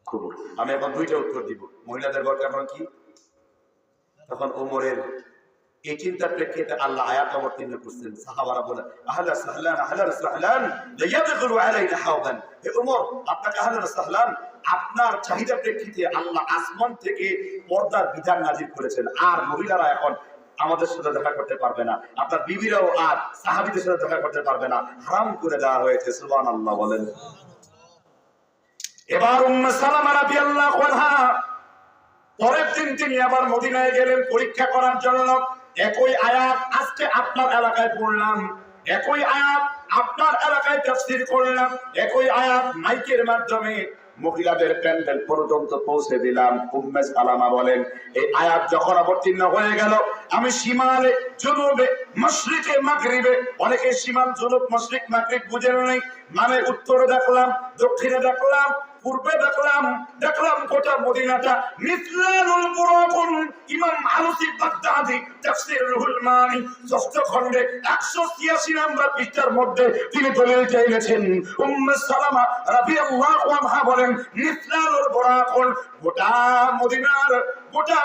খুমুর। আমি এখন দুইটা উত্তর দিব। মহিলাদের বরকা এখন কি? তখন ওমরের এই চিন্তার প্রেক্ষিতে আল্লাহ আয়াত অবতীর্ণ করছেন। সাহাবারা বলে, আহলা সাহলান আহলা সাহলান লায়াদখুলু আলাইনা হাওদান। হে ওমর, আপনাকে আহলা সাহলান, আপনার চাহিদা প্রেক্ষিতে আল্লাহ আসমান থেকে পর্দার বিধান নাযিল করেছেন, আর মহিলারা এখন আমাদের সাথে দেখা করতে পারবে না, আপনার বিবিরাও আর সাহাবীদের সাথে দেখা করতে পারবে না, হারাম করে দেওয়া হয়েছে। সুবহানাল্লাহ বলেন। এবার উম্মে সালামা রাদিয়াল্লাহু আনহা পরের দিন তিনি আবার মদিনায় গেলেন পরীক্ষা করার জন্য। একই আয়াত আজকে আপনার এলাকায় পড়লাম, একই আয়াত আপনার এলাকায় তাফসীর করলাম, একই আয়াত মাইকের মাধ্যমে মহিলাদের প্যান্ডেল পর্যন্ত পৌঁছে দিলাম। উম্মে সালামা বলেন, এই আয়াত যখন অবতীর্ণ হয়ে গেল, আমি শিমালে জুনুবে মাশরিকে মাগরিবে, অনেকে শিমাল জুনুব মাশরিক মাগরিব বুঝেন নাই, মানে উত্তরে দেখলাম, দক্ষিণে দেখলাম, পূর্বে দেখলাম, দেখলাম গোটা মদিনাটা মিসলানুল বুরাকুন। ইমাম আলুসি বাগদাদি তাফসীর রুহুল মানি ৬ষ্ঠ খণ্ডে ১৮৬ নম্বর পৃষ্ঠার মধ্যে তিনি দলিলটা এনেছেন। উম্মে সালামা রাদিয়াল্লাহু আনহা বলেন, মিসলানুল বুরাকুন, গোটা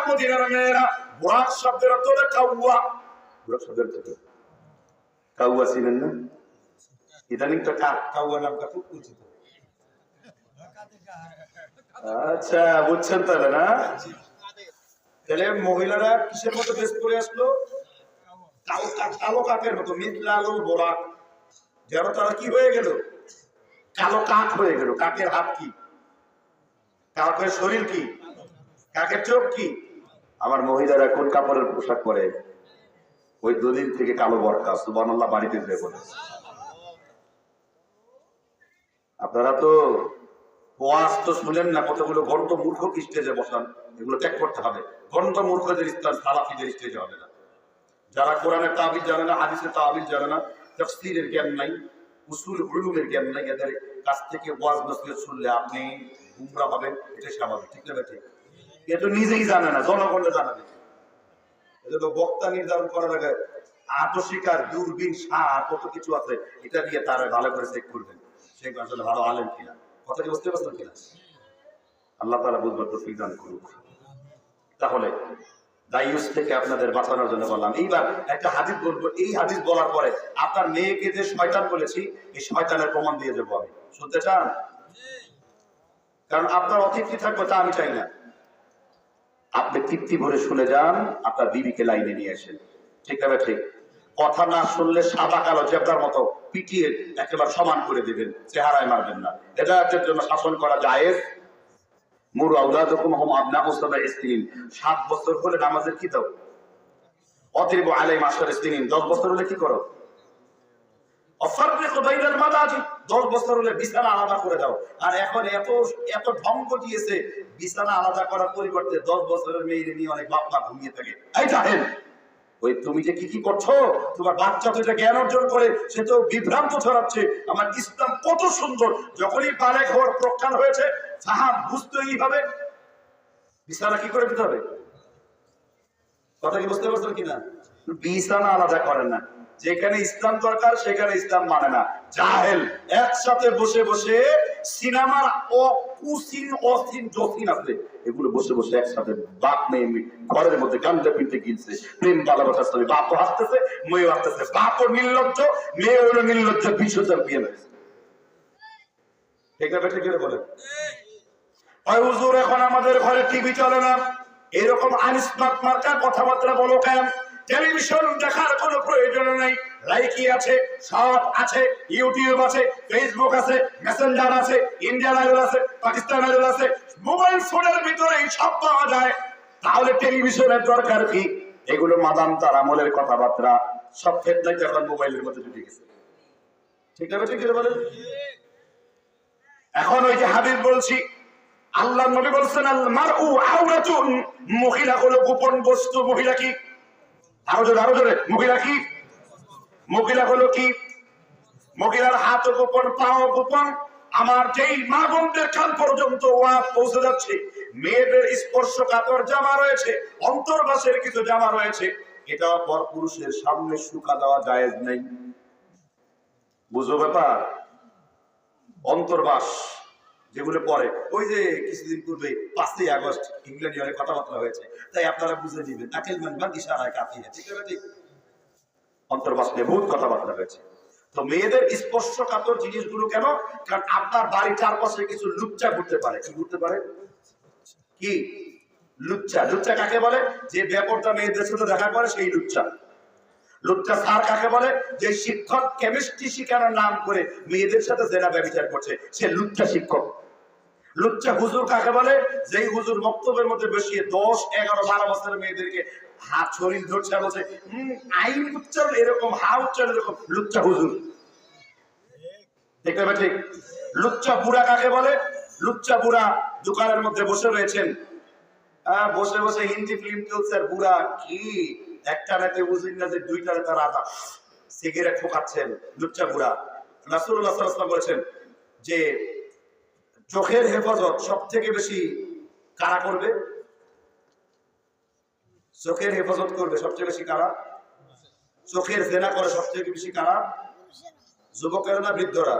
মদিনার মেয়েরা। বুরাক শব্দের অর্থ হলো কাওয়া। বুরাক শব্দের অর্থ কি? কাওয়া ছিলেন না? ইদানিং তো কাওয়া নামটা খুব উচিত। আচ্ছা, বুঝছেন তাহলে না? তাহলে মহিলারা কিসের মতো ড্রেস পরে আসলো? কালো কাকের মতো, মিসলানুল বুরাক। যেন তারা কি হয়ে গেল? কালো কাক হয়ে গেল। কাকের হাত কি? কাকের শরীর কি? কাকের চোখ কি? আমার মহিলারা কোন কাপড়ের পোশাক পরে? ওই দলিল থেকে কালো বরকা। সুবহানাল্লাহ বাড়িতে যেয়ে বলে। আপনারা তো ওয়াজ তো শুনেন না, কতগুলো গন্ত মূর্খ স্টেজে বসান, এগুলো ত্যাগ করতে হবে। গন্ত মূর্খদের স্থান সালাফিদের স্টেজে হবে না। যারা কোরআনের তাবিজ জানে না, হাদিসের তাবিজ জানে না, তাফসীরের জ্ঞান নাই, উসুল উলুমের জ্ঞান নাই, এদের কাছ থেকে ওয়াজ নসিহত শুনলে আপনি গুমরা হবেন, এটা স্বাভাবিক। ঠিক না? ঠিক। এ তো নিজেই জানে না, জনগণে জানাবে। এজন্য বক্তা নির্ধারণ করার আগে আত্মশিকার, দূরবীন, সার, কত কিছু আছে, এটা দিয়ে তারা ভালো করে চেক করবেন সে আসলে ভালো আলেম কিনা। কথা কি বুঝতে পারছেন কিনা? আল্লাহ তাআলা বুঝবার তৌফিক দান করুন। তাহলে দায়ুস থেকে আপনাদের বাঁচানোর জন্য বললাম। এইবার একটা হাদিস বলবো, এই হাদিস বলার পরে আপনার মেয়েকে যে শয়তান বলেছি, এই শয়তানের প্রমাণ দিয়ে যাবো আমি। শুনতে চান? কারণ আপনার অতিথি থাকবে তা আমি চাই না। আপনি তৃপ্তি ভরে শুনে যান, আপনার বিবিকে লাইনে নিয়ে আসেন। ঠিক আছে? ঠিক। কথা না শুনলে সাদা কালো জেব্রার মতো পিটিয়ে একেবারে সমান করে দিবেন, চেহারায় মারবেন না। হেদায়েতের জন্য শাসন করা জায়েজ। মুরু আওলাদাকুম হুম আবনাউ সাবঈ সিনিন। 7 বছর হলে নামাজের কি দাও? অতরিবু আলাইহিম 10 সিনিন। 10 বছর হলে কি করো? অফাররিকু বাইনাল মাদাজি। 10 বছর হলে বিছানা আলাদা করে দাও। আর এখন এত ঢঙ্গ দিয়েছে, বিছানা আলাদা করার পরিবর্তে 10 বছরের মেয়েকে নিয়ে অনেক বাপ মা ঘুমিয়ে থাকে। এই জাহেল, ওই তুমি যে কি করছো, তোমার বাচ্চা তো জ্ঞান অর্জন করে সে তো বিভ্রান্ত ছড়াচ্ছে। আমার ইসলাম কত সুন্দর। যখনই বালেগ হওয়ার প্রখ্যান হয়েছে, ফাহাম বুঝতে এইভাবে বিছানা কি করে দিতে হবে। কথা কি বুঝতে পারছেন কিনা? বিছানা আলাদা করেন না। যেখানে ইসলাম দরকার সেখানে ইসলাম মানে না। জাহেল একসাথে বসে বসে সিনেমার অসীন জসিন আছে, এগুলো বসে বসে একসাথে বাপ মেয়ে ঘরের মধ্যে গান্দা পিনতে কিনছে, প্রেম ভালোবাসার সাথে বাপও হাসতেছে, মেয়েও হাসতেছে। বাপও নির্লজ্জ, মেয়ে হলো নির্লজ্জ, 20,000 বিয়ে হয়েছে। ঠিক আছে? ঠিক বলেন। হুজুর এখন আমাদের ঘরে টিভি চলে না, এরকম আনস্মার্ট মার্কা কথাবার্তা বলো কেন? টেলিভিশন দেখার কোনো প্রয়োজন নেই। লাইকি আছে, সব আছে, ইউটিউব আছে, ফেসবুক আছে, মেসেঞ্জার আছে, ইন্ডিয়ান আইডল আছে, পাকিস্তান আইডল আছে, মোবাইল ফোনের ভিতরে সব পাওয়া যায়। তাহলে টেলিভিশনের দরকার কি? এগুলো মাদাম তার আমলের কথাবার্তা, সব ক্ষেত্রে এখন মোবাইলের মধ্যে ঢুকে গেছে। ঠিক আছে? ঠিক বলেন। এখন ওই যে হাদিস বলছি, আল্লাহ নবী বলছেন, আল মারউ আওরাতুন, মহিলা হলো গোপন বস্তু। মহিলা কি? আরো জোরে মহিলা কি? মহিলা হলো কি? মহিলার হাত গোপন, পাও গোপন। আমার যেই মা বোনদের কান পর্যন্ত ওয়াজ পৌঁছে যাচ্ছে, মেয়েদের স্পর্শকাতর জামা রয়েছে, অন্তর্বাসের কিছু জামা রয়েছে, এটা পর পুরুষের সামনে শুকা দেওয়া জায়েজ নেই। বুঝো ব্যাপার? অন্তর্বাস যেগুলো পরে, ওই যে কিছুদিন পূর্বে 5ই আগস্ট ইংল্যান্ডে অনেক কথাবার্তা হয়েছে, তাই আপনারা বুঝে দিবেন। আকেল মান ইশারায় কাফি আছে, ঠিক আছে? অন্তর্বাস নিয়ে বহুত কথাবার্তা হয়েছে। তো মেয়েদের স্পর্শকাতর জিনিসগুলো কেন? কারণ আপনার বাড়ির চারপাশে কিছু লুচ্চা ঘুরতে পারে। কি ঘুরতে পারে? কি লুচ্চা? লুচ্চা কাকে বলে? যে ব্যাপারটা মেয়েদের সাথে দেখা করে সেই লুচ্চা। লুচ্চা স্যার কাকে বলে? যে শিক্ষক কেমিস্ট্রি শিখানোর নাম করে মেয়েদের সাথে জেনা ব্যভিচার করছে, সে লুচ্চা শিক্ষক। লুচ্চা হুজুর কাকে বলে? যেই হুজুর বক্তব্যের মধ্যে বসিয়ে 10, 11, 12 বছরের মেয়েদেরকে হাত শরীর ধরছে, বলছে আইন উচ্চারণ এরকম, হা উচ্চারণ এরকম, লুচ্চা হুজুর। ঠিক না ঠিক? লুচ্চা বুড়া কাকে বলে? লুচ্চা বুড়া দোকানের মধ্যে বসে রয়েছেন, বসে বসে হিন্দি ফিল্ম চলছে, আর বুড়া কি একটা রাতে বুঝিন না যে 2টা রাতে রাতা সিগারেট ঠোকাচ্ছেন, লুচ্চা বুড়া। রাসূলুল্লাহ সাল্লাল্লাহু আলাইহি ওয়াসাল্লাম বলেছেন যে চোখের হেফাজত সব থেকে বেশি কারা করবে? চোখের হেফাজত করবে সবচেয়ে বেশি কারা? চোখের জেনা করে সবচেয়ে বেশি কারা? যুবকেরা না বৃদ্ধরা?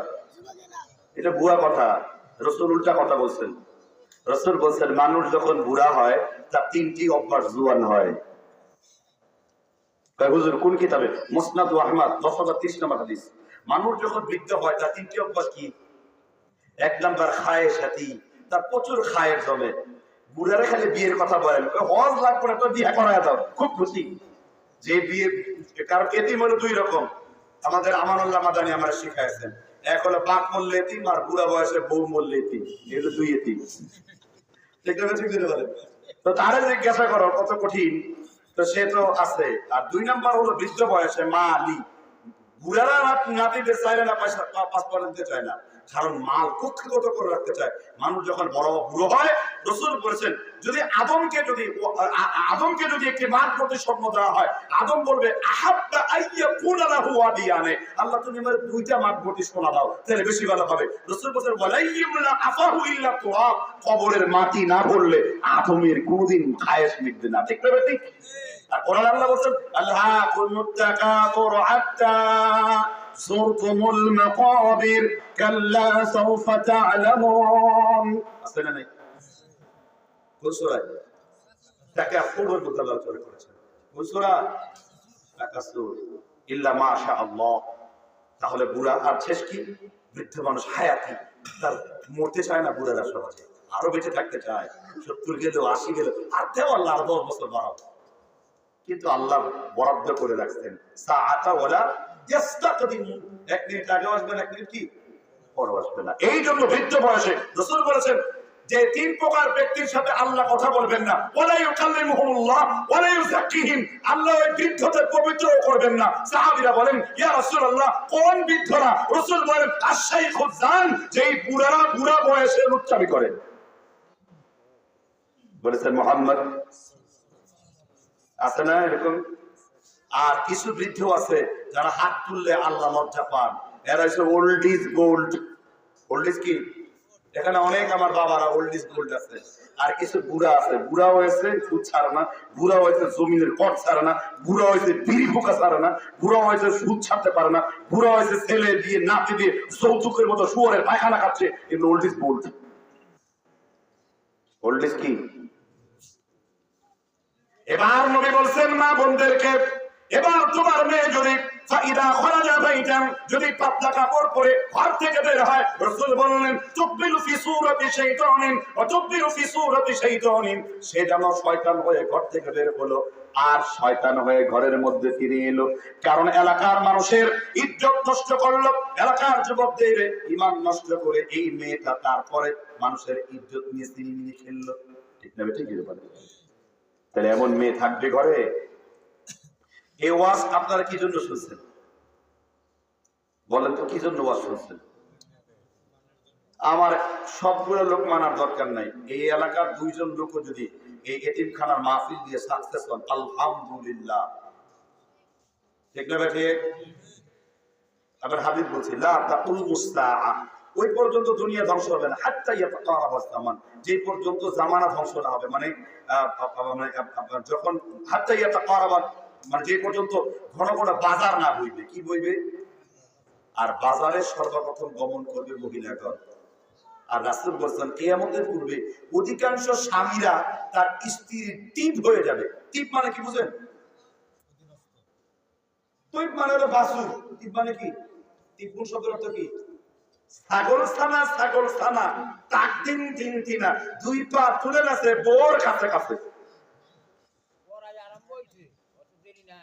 এটা বুড়া কথা। রাসূল উল্টা কথা বলছেন। রাসূল বলছেন মানুষ যখন বুড়া হয় তার 3টি অভ্যাস জুয়ান হয়। হুজুর কোন কিতাবে? মুসনাদ আহমদ 1030 নম্বর হাদিস। মানুষ যখন বৃদ্ধ হয় তার 3টি অভ্যাস কি? 1 নাম্বার খায়ের সাথী, তার প্রচুর খায়ের জমে। বুড়ারে খালি বিয়ের কথা বলেন, হজ লাগবে না তো বিয়ে করায় দাও, খুব খুশি। যে বিয়ে, কারণ এতিম হলো 2 রকম। আমাদের আমানুল্লাহ মাদানী আমরা শিখাইছেন, এক হলো বাপ মরলে এতিম, আর বুড়া বয়সে বউ মরলে এতিম। এগুলো 2 এতিম। ঠিক না? ঠিক বলে তো তারে জিজ্ঞাসা করো কত কঠিন, তো সে তো আছে। আর 2 নাম্বার হলো বৃদ্ধ বয়সে মা আলী। বুড়ারা নাতিদের চাইলে না, পয়সা পাসপোর্ট দিতে চায় না, কারণ মাল কক্ষিগত করে রাখতে চায়। মানুষ যখন বড় বুড়ো হয়, রাসূল বলেছেন যদি আদমকে যদি একটি মাঠ প্রতিশব্দ দেওয়া হয়, আদম বলবে আহাব্বা আইয়াকুনা লাহু ওয়াদিয়ানে, আল্লাহ তুমি আমার 2টা মাঠ প্রতিশব্দ দাও, তাহলে বেশি ভালো হবে। রাসূল বলেন ওয়ালাইয়ুমনা আফাহু ইল্লা তুরাব, কবরের মাটি না ভরলে আদমের কোনদিন খায়েশ মিটবে না। ঠিক না ঠিক? আর কোরআন আল্লাহ বলেন আল্লাহুল তাকাতুর হাত্তা যুরতুমুল মাকাবির কাল্লা সাওফা তা'লামুন। আছে না নাই? কোন সূরা? তাকাসুর মধ্যে আল্লাহ চলে করেছেন। কোন সূরা? তাকাসুর। ইল্লা মাশাআল্লাহ। তাহলে বুড়া আর শেষ কি? বৃদ্ধ মানুষ হায়াতি, তার মরতে চায় না বুড়ারা, সহজে আরো বেঁচে থাকতে চায়। 70 গেল, 80 গেল, আর দেও আল্লাহ আরো 10 বছর বাড়াও। কিন্তু আল্লাহ বরাদ্দ করে রাখছেন সাআতা ওয়ালা ইস্তাকদিমু, 1 মিনিট আগে আসবে না, 1 মিনিট কি পরে আসবে না। এই জন্য বৃদ্ধ বয়সে রাসূল বলেছেন যে 3 প্রকার ব্যক্তির সাথে আল্লাহ কথা বলবেন না। ওয়ালা ইউকাল্লিমুহুমুল্লাহ ওয়ালা ইউযাক্কিহিম, আল্লাহ ওই বৃদ্ধদের পবিত্র করবেন না। সাহাবীরা বলেন ইয়া রাসূলুল্লাহ কোন বৃদ্ধরা? রাসূল বলেন আশ-শাইখুয জান, যেই বুড়ারা বুড়া বয়সে লুচ্চামি করে। বলেছেন মুহাম্মদ। আছে না এরকম? আর কিছু বৃদ্ধ আছে যারা হাত তুললে আল্লাহ লজ্জা পান, এরা হচ্ছে old is gold. Old is কি? এখানে অনেক আমার বাবারা ওল্ড ইজ গোল্ড আছে। আর কিছু বুড়া আছে, বুড়া হয়েছে সুদ ছাড়ে না, বুড়া হয়েছে জমিনের কট ছাড়ে না, বুড়া হয়েছে বিড়ি ফোকা ছাড়ে না, বুড়া হয়েছে সুদ ছাড়তে পারে না, বুড়া হয়েছে ছেলে দিয়ে নাতি দিয়ে যৌতুকের মতো শুয়োরের পায়খানা খাচ্ছে। এগুলো old is gold. Old is কি? এবার নবী বলছেন মা বোনদেরকে, এবার তোমার মেয়ে যদি ফাইদা খরাজা বাইতাম, যদি পাতলা কাপড় পরে ঘর থেকে বের হয়, রাসূল বললেন তুকবিলু ফি সূরাতি শাইতানিন ওয়া তুকবিলু ফি সূরাতি শাইতানিন, সে যেন শয়তান হয়ে ঘর থেকে বের হলো আর শয়তান হয়ে ঘরের মধ্যে ফিরে এলো। কারণ এলাকার মানুষের ইজ্জত নষ্ট করলো, এলাকার যুবকদের ঈমান নষ্ট করে এই মেয়েটা তারপরে মানুষের ইজ্জত নিয়ে সিনেমিনি খেললো। ঠিক না? ঠিক বলে। তাহলে এমন মেয়ে থাকবে ঘরে? এই ওয়াজ আপনারা কি জন্য শুনছেন বলেন তো? কি জন্য ওয়াজ শুনছেন? আমার সবগুলো লোক মানার দরকার নাই। এই এলাকার 2 জন লোক যদি এই এতিমখানার মাহফিল দিয়ে সাকসেস হন, আলহামদুলিল্লাহ। ঠিক না? ঠিক। আবার হাদিস বলছি লা তাকুমুস সাআ, ওই পর্যন্ত দুনিয়া ধ্বংস হবে না, হাত্তা ইয়াতাকারাবাস জামান, যে পর্যন্ত জামানা ধ্বংস না হবে, মানে আপনার যখন হাত্তা ইয়াতাকারাবাস মানে যে পর্যন্ত ঘন ঘন বাজার না হইবে। কি বইবে? আর বাজারে সর্বপ্রথম গমন করবে মহিলাগণ। আর রাসূল বলেছেন কিয়ামতের পূর্বে অধিকাংশ স্বামীরা তার স্ত্রীর টিপ হয়ে যাবে। টিপ মানে কি বুঝেন? টিপ মানে হলো বাসু। টিপ মানে কি? টিপ কোন শব্দের অর্থ কি? ছাগল ছানা, ছাগল ছানা, টাক দিন দিন দিনা, দুই পা তুলে আছে বোর কাছে কাছে।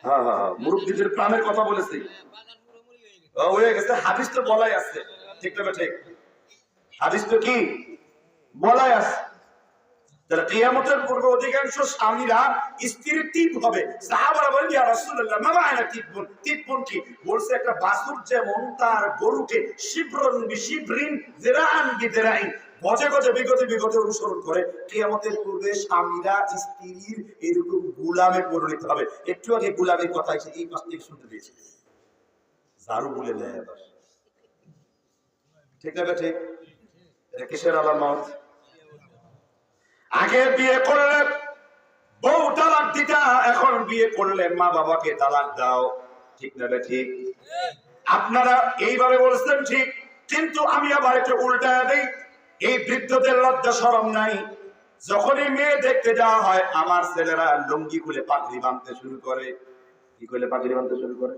হ্যাঁ হ্যাঁ হ্যাঁ, মুরব্বীদের প্রাণের কথা বলেছি। হয়ে গেছে, হাদিস তো বলাই আছে। ঠিক না ঠিক? হাদিস তো কি বলাই আছে। তাহলে কিয়ামতের পূর্বে অধিকাংশ স্বামীরা স্ত্রীর টিপ হবে। সাহাবারা বলেন ইয়া রাসূলুল্লাহ মা মা'না টিপবুন? টিপবুন কি? বলছে একটা বাছুর যেমন তার গরুকে শিবরন বিশিবরিন যিরাআন বিযিরাইন গজে গজে বিগতে বিগতে অনুসরণ করে, কিয়ামতের পূর্বে স্বামীরা স্ত্রীর এরকম গোলামে পরিণত হবে। একটু আগে গোলামের কথা এসে এই পাশ থেকে শুনতে পেয়েছি। ঝাড়ু বলে নেয় আবার। ঠিক না ঠিক? এটা কিসের আলামত? আগে বিয়ে করলে বউ তালাক দিতা, এখন বিয়ে করলে মা বাবাকে তালাক দাও। ঠিক না ঠিক? আপনারা এইভাবে বলছেন ঠিক, কিন্তু আমি আবার একটু উল্টায় দেই। এই বৃদ্ধদের লজ্জা শরম নাই। যখনই মেয়ে দেখতে যাওয়া হয় আমার ছেলেরা লুঙ্গি খুলে পাগড়ি বাঁধতে শুরু করে। কি করে পাগড়ি বাঁধতে শুরু করে?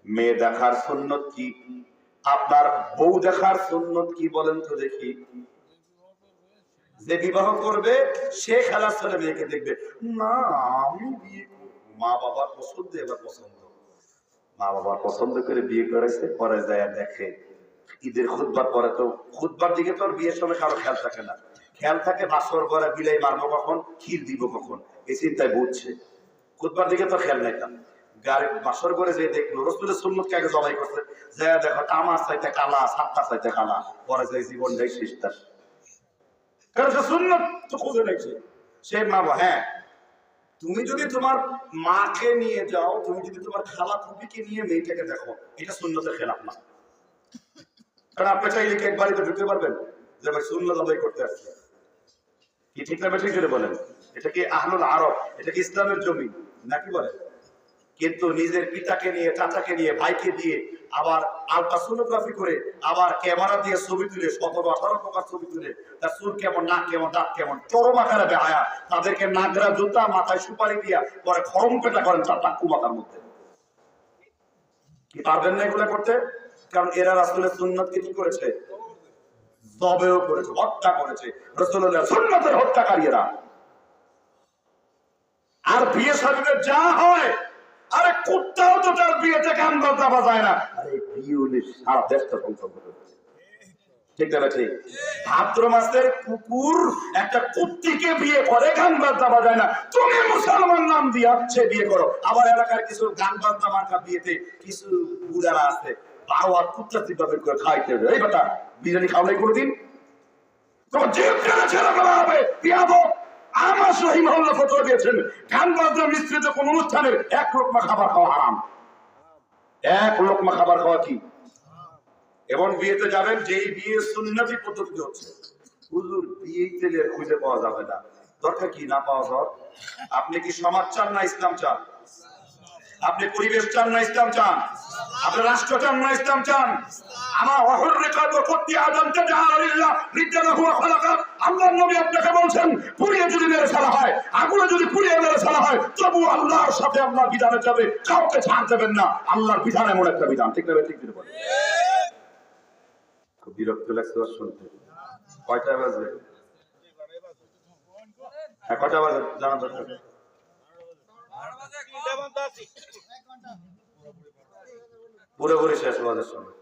মেয়ে দেখার সুন্নত কি? আপনার বউ দেখার সুন্নত কি বলেন তো দেখি? যে বিবাহ করবে সে খেলার ছেলে মেয়েকে দেখবে না, আমি বিয়ে মা বাবার পছন্দ, এবার পছন্দ মা বাবার পছন্দ করে বিয়ে করেছে, পরে যায় দেখে ঈদের খুতবার পরে তো খুতবার দিকে তো বিয়ের সময় কারো খেয়াল থাকে না। খেয়াল থাকে বাসর করে বিলাই মারবো কখন, ক্ষীর দিব কখন, এই চিন্তায় বুঝছে। খুতবার দিকে তো খেয়াল নাই। গাড়ি বাসর করে যে দেখলো রাসূলের সুন্নত কে আগে জবাই করছে, যা দেখো তামা চাইতে কালা, সাতটা চাইতে কালা, পরে যায় জীবনটাই শেষ তার। কারণ সে সুন্নত তো খুঁজে নিয়েছে। সে মা, হ্যাঁ তুমি যদি তোমার মাকে নিয়ে যাও, তুমি যদি তোমার খালা ফুপিকে নিয়ে মেয়েটাকে দেখো, এটা সুন্নতের খেলাফ না। কারণ আপনি চাইলে কি এক বাড়িতে ঢুকতে পারবেন যে ভাই সুন্নত আদায় করতে আসছে? কি ঠিক না ঠিক করে বলেন? এটা কি আহলুল আরব? এটা কি ইসলামের জমি নাকি বলেন? কিন্তু নিজের পিতাকে নিয়ে, চাচাকে নিয়ে, ভাইকে দিয়ে, আবার আলট্রাসোনোগ্রাফি করে, আবার ক্যামেরা দিয়ে ছবি তুলে 17-18 প্রকার ছবি তুলে তার চুল কেমন, নাক কেমন, দাঁত কেমন, চরম আকারে বেহায়া, তাদেরকে নাগরা জুতা মাথায় সুপারি দিয়া পরে খরম পেটা করেন তার টাক্কু মাথার মধ্যে। কি পারবেন না এগুলো করতে? কারণ এরা রাসূলের সুন্নতকে কি করেছে? জবেও করেছে, হত্যা করেছে। রাসূলুল্লাহ সুন্নতের হত্যাকারী এরা। আর বিয়ে শাদীতে যা হয়, আরে কুত্তাও তো তার বিয়েতে গান বাজনা বাজায় না। আরে বিয়ে হলে সারা দেশটা ধ্বংস করে। ঠিক না ঠিক? ভাদ্র মাসের কুকুর একটা কুত্তিকে বিয়ে করে, গান বাজনা বাজায় না। তুমি মুসলমান নাম দিয়া সে বিয়ে করো। আবার এলাকার কিছু গান বাজনা মার্কা বিয়েতে কিছু বুড়ারা আছে, 12 হাত কুত্তা চিপাবে করে খাইতে হবে। এই বেটা বিরিয়ানি খাওয়াই কোনোদিন তোমার জিভ কেনা ছেড়ে ফেলা হবে। বিয়াদব। আমার রহিমাহুল্লাহ ফতোয়া দিয়েছেন গান বাজনা মিশ্রিত কোন অনুষ্ঠানের 1 লোকমা খাবার খাওয়া হারাম। 1 লোকমা খাবার খাওয়া কি? এবং বিয়েতে যাবেন, যেই বিয়ে সুন্নতি পদ্ধতিতে হচ্ছে, হুজুর বিয়ে তেলের খুঁজে পাওয়া যাবে না। দরকার কি না পাওয়া যাওয়ার? আপনি কি সমাজ চান না ইসলাম চান? আপনি পরিবেশ চান না ইসলাম চান? আপনি রাষ্ট্র চান না ইসলাম চান? আমার অহররেখাত করতে আদমকে জাহালিল্লাহ রিদানাহু ওয়া খালাকাত। আল্লাহর নবী আপনাকে বলছেন পুড়িয়ে যদি মেরে ফেলা হয়, আগুনে যদি পুড়িয়ে মেরে ফেলা হয়, তবু আল্লাহর সাথে আল্লাহর বিধানে যাবে, কাউকে ছাড় দেবেন না। আল্লাহর বিধান এমন একটা বিধান। ঠিক না ঠিক কি বলেন? খুব বিরক্ত লাগছে শুনতে। কয়টা বাজবে? হ্যাঁ কয়টা বাজে জানা দরকার। পুরোপুরি শেষ বাজার সময়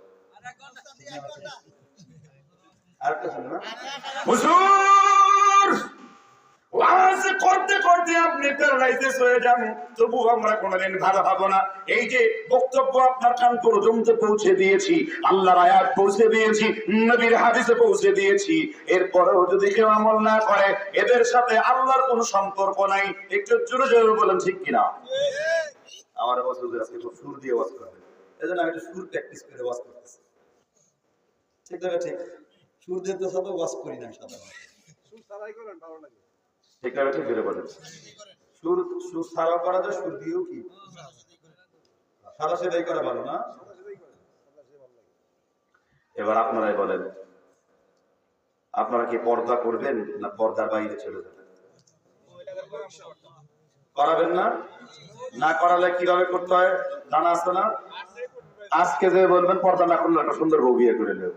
করতে করতে আপনি প্যারালাইসিস হয়ে যান, তবু আমরা কোনোদিন ভালো হবো না। এই যে বক্তব্য আপনার কান পর্যন্ত পৌঁছে দিয়েছি, আল্লাহর আয়াত পৌঁছে দিয়েছি, নবীর হাদিসে পৌঁছে দিয়েছি, এরপরেও যদি কেউ আমল না করে, এদের সাথে আল্লাহর কোনো সম্পর্ক নাই। একটু জোরে জোরে বলেন ঠিক কিনা? আমার আওয়াজ আজকে তো সুর দিয়ে আওয়াজ করবে। এজন্য আমি একটু সুর প্র্যাকটিস করে ওয়াজ করতেছি। ঠিক না ঠিক? সুর দিয়ে তো সব ওয়াজ করি না সাধারণত। সুর ছাড়াই করেন ভালো লাগে। ঠিক না ঠিক বের বলেন। সুর সুর ছাড়াও করা যায়, সুর দিয়েও কি সাদা সেটাই করা ভালো না? এবার আপনারাই বলেন, আপনারা কি পর্দা করবেন না পর্দার বাইরে চলে যাবেন? করাবেন না? না করালে কিভাবে করতে হয় জানা আছে না? আজকে যে বলবেন পর্দা না করলে একটা সুন্দর বউ বিয়ে করে নেব,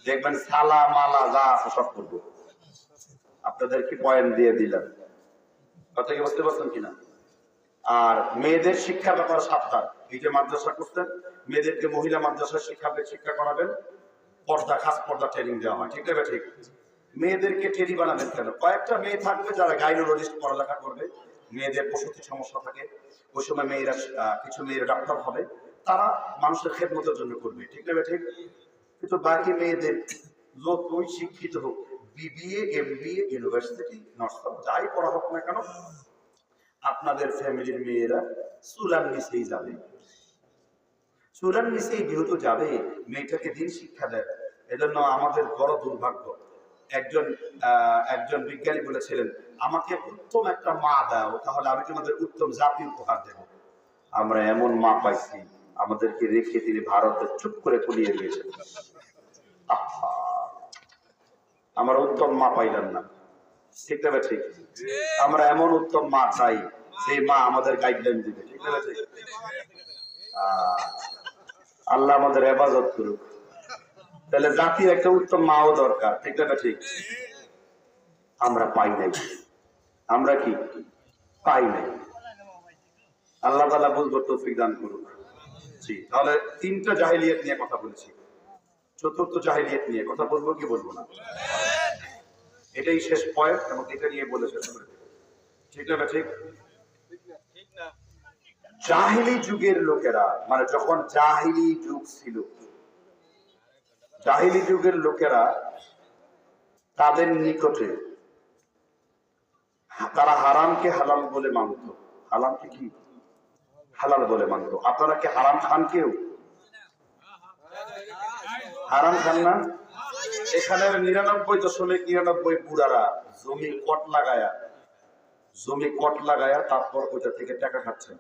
দেখবেন সালা মালা যা আছে সব করবো। আপনাদের কি পয়েন্ট দিয়ে দিলাম, কথা কি বুঝতে পারছেন কিনা? আর মেয়েদের শিক্ষার ব্যাপারে সাবধান। এই যে মাদ্রাসা করতেন, মেয়েদেরকে মহিলা মাদ্রাসার শিক্ষা করাবেন, পর্দা খাস পর্দা ট্রেনিং দেওয়া হয়। ঠিক আছে ঠিক? মেয়েদেরকে টেরি বানাবেন কেন? কয়েকটা মেয়ে থাকবে যারা গাইনোলজিস্ট পড়ালেখা করবে, মেয়েদের প্রসূতি সমস্যা থাকে, ওই সময় মেয়েরা কিছু মেয়েরা ডাক্তার হবে, তারা মানুষের খেদমতের জন্য করবে। ঠিক না ঠিক? কিন্তু বাকি মেয়েদের যতই শিক্ষিত হোক, বিবিএ এমবিএ ইউনিভার্সিটি নষ্ট যাই পড়া হোক না কেন, আপনাদের ফ্যামিলির মেয়েরা চুলার নিচেই যাবে। চুলার নিচেই যেহেতু যাবে, মেয়েটাকে দিন শিক্ষা দেয়। এজন্য আমাদের বড় দুর্ভাগ্য, একজন বিজ্ঞানী বলেছিলেন, আমাকে উত্তম একটা মা দাও, তাহলে আমি তোমাদের উত্তম জাতি উপহার দেব। আমরা এমন মা পাইছি, আমাদেরকে রেখে তিনি ভারতে চুপ করে পুলিয়ে দিয়েছেন। আমরা উত্তম মা পাইলাম না। ঠিক না ঠিক? আমরা এমন উত্তম মা চাই, সেই মা আমাদের গাইডলাইন দিবে। ঠিক না ঠিক? আল্লাহ আমাদের হেফাজত করুক। তাহলে জাতির একটা উত্তম মাও দরকার। ঠিক না ঠিক? আমরা পাই নাই। আমরা কি পাই নাই? আল্লাহ তাআলা বুঝবার তৌফিক দান করুক। জি, তাহলে তিনটা জাহেলিয়াত নিয়ে কথা বলেছি, চতুর্থ জাহেলিয়াত নিয়ে কথা বলবো কি বলবো না? এটাই শেষ পয়েন্ট এবং এটা নিয়ে বলে শেষ করে দেব। ঠিক না ঠিক? জাহিলি যুগের লোকেরা, মানে যখন জাহিলি যুগ ছিল, জাহিলি যুগের লোকেরা তাদের নিকটে তারা হারামকে হালাল বলে মানত। হারামকে কি হালাল বলে মানত। আপনারা কি হারাম খান? কেউ হারাম খান না? এখানের 99.99 বুড়ারা জমি কট লাগায়া তারপর ওইটা থেকে টাকা খাচ্ছেন।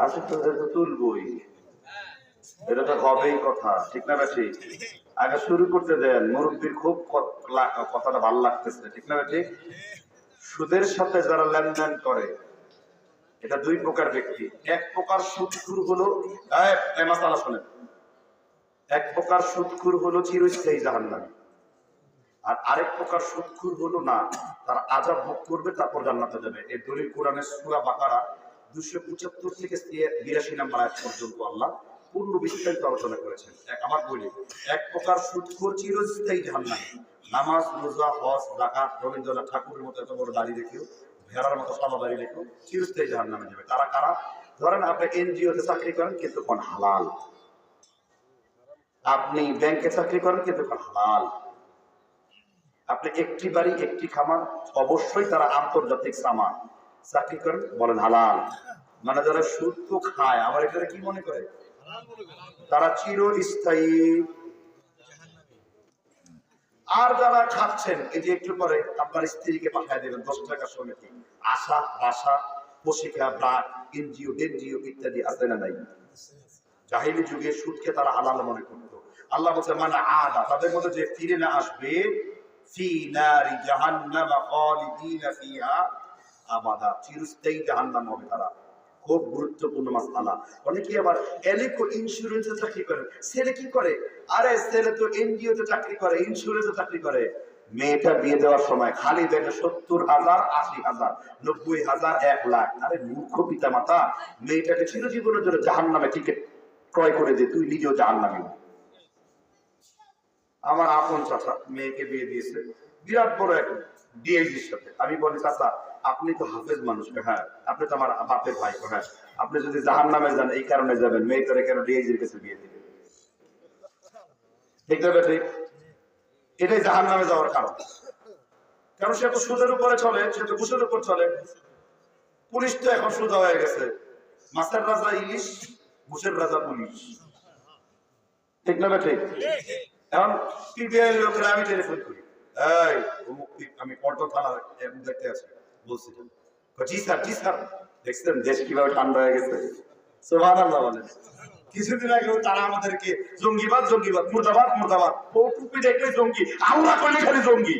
আচ্ছা, তো তুলবই, এটা তো হবেই কথা। ঠিক না ঠিক? আগে শুরু করতে দেন, মুরব্বীর খুব কথাটা ভালো লাগতেছে। ঠিক না ঠিক? সুদের সাথে যারা লেনদেন করে, এটা দুই প্রকার ব্যক্তি। এক প্রকার সুদখোর হলো, মাসালা শোনেন, এক প্রকার সুদখোর হলো চিরস্থায়ী জাহান্নামী, আর আরেক প্রকার সুদখোর হলো না, তার আযাব ভোগ করবে তারপর জান্নাতে যাবে। এই দলিল কোরআনের সূরা বাকারা 275 থেকে 82 নম্বর আয়াত পর্যন্ত আল্লাহ পূর্ণ বিস্তারিত আলোচনা করেছেন। আমার বলি, এক প্রকার সুদখোর চিরস্থায়ী জাহান্নামী, নামাজ রোজা হজ যাকাত রবীন্দ্রনাথ ঠাকুরের মতো এত বড় দাড়ি রেখেও, ভেড়ার মতো সাদা দাড়ি রেখেও চিরস্থায়ী জাহান্নামে যাবে। তারা কারা? ধরেন আপনি এনজিওতে চাকরি করেন কিন্তু কোন হালাল, আপনি ব্যাংকে চাকরি করেন কিন্তু কোন হালাল, আপনি একটি বাড়ি একটি খামার, অবশ্যই তারা আন্তর্জাতিক সামান চাকরি করেন, বলেন হালাল। মানে যারা সুদ তো খায়, আবার এটা কি মনে করে? তারা চিরস্থায়ী। আর যারা খাচ্ছেন, এই যে একটু পরে আপনার স্ত্রীকে পাঠিয়ে দেবেন 10 টাকা সমিতি, আশা বাসা পশিকা ব্রাক এনজিও ডেনজিও ইত্যাদি আছে না নাই? জাহিলি যুগে সুদকে তারা হালাল মনে করত। আল্লাহ বলছে, মানে আদা, তাদের মধ্যে যে ফিরে না আসবে, ফি নারি জাহান্নাম খালিদিনা ফিহা আবাদা, চিরস্থায়ী জাহান্নাম হবে তারা। খুব গুরুত্বপূর্ণ মাসআলা। অনেকে আবার এলিকো ইন্স্যুরেন্সে চাকরি করে। ছেলে কি করে? আরে ছেলে তো এনজিওতে চাকরি করে, ইন্স্যুরেন্সে চাকরি করে। মেয়েটা বিয়ে দেওয়ার সময় খালি দেখে 70,000, 80,000, 90,000, 1 লাখ। আরে মূর্খ পিতা মাতা, মেয়েটাকে চিরজীবনের জন্য জাহান্নামে টিকিট ক্রয় করে দে, তুই নিজেও জাহান্নামী। আমার আপন চাচা মেয়েকে বিয়ে দিয়েছে বিরাট বড় এক ডিআইজির সাথে। আমি বলি, চাচা আপনি তো হাফেজ মানুষ। হ্যাঁ। আপনি তো আমার বাপের ভাই। হ্যাঁ। আপনি যদি জাহান্নামে যান এই কারণে যাবেন, মেয়েটারে কেন ডিআইজির কাছে বিয়ে দিবেন? ঠিক না ঠিক? এটাই জাহান্নামে যাওয়ার কারণ। কারণ সে তো সুদের উপরে চলে, সে তো ঘুষের উপর চলে। পুলিশ তো এখন সোজা হয়ে গেছে, মাছের রাজা ইলিশ, ঘুষের রাজা পুলিশ, ঠিক না ঠিক? এখন পিবিআই লোকরা আমি টেলিফোন করি, এই আমি পল্টন থানা দেখতে আছি, বলছি জি স্যার জি স্যার। দেখছেন দেশ কিভাবে ঠান্ডা হয়ে গেছে, সুবহানাল্লাহ বলেন। কিছুদিন আগে তারা আমাদেরকে জঙ্গিবাদ জঙ্গিবাদ, মুর্দাবাদ মুর্দাবাদ, ও টুপি দেখলে জঙ্গি, আল্লাহ কইলে খালি জঙ্গি।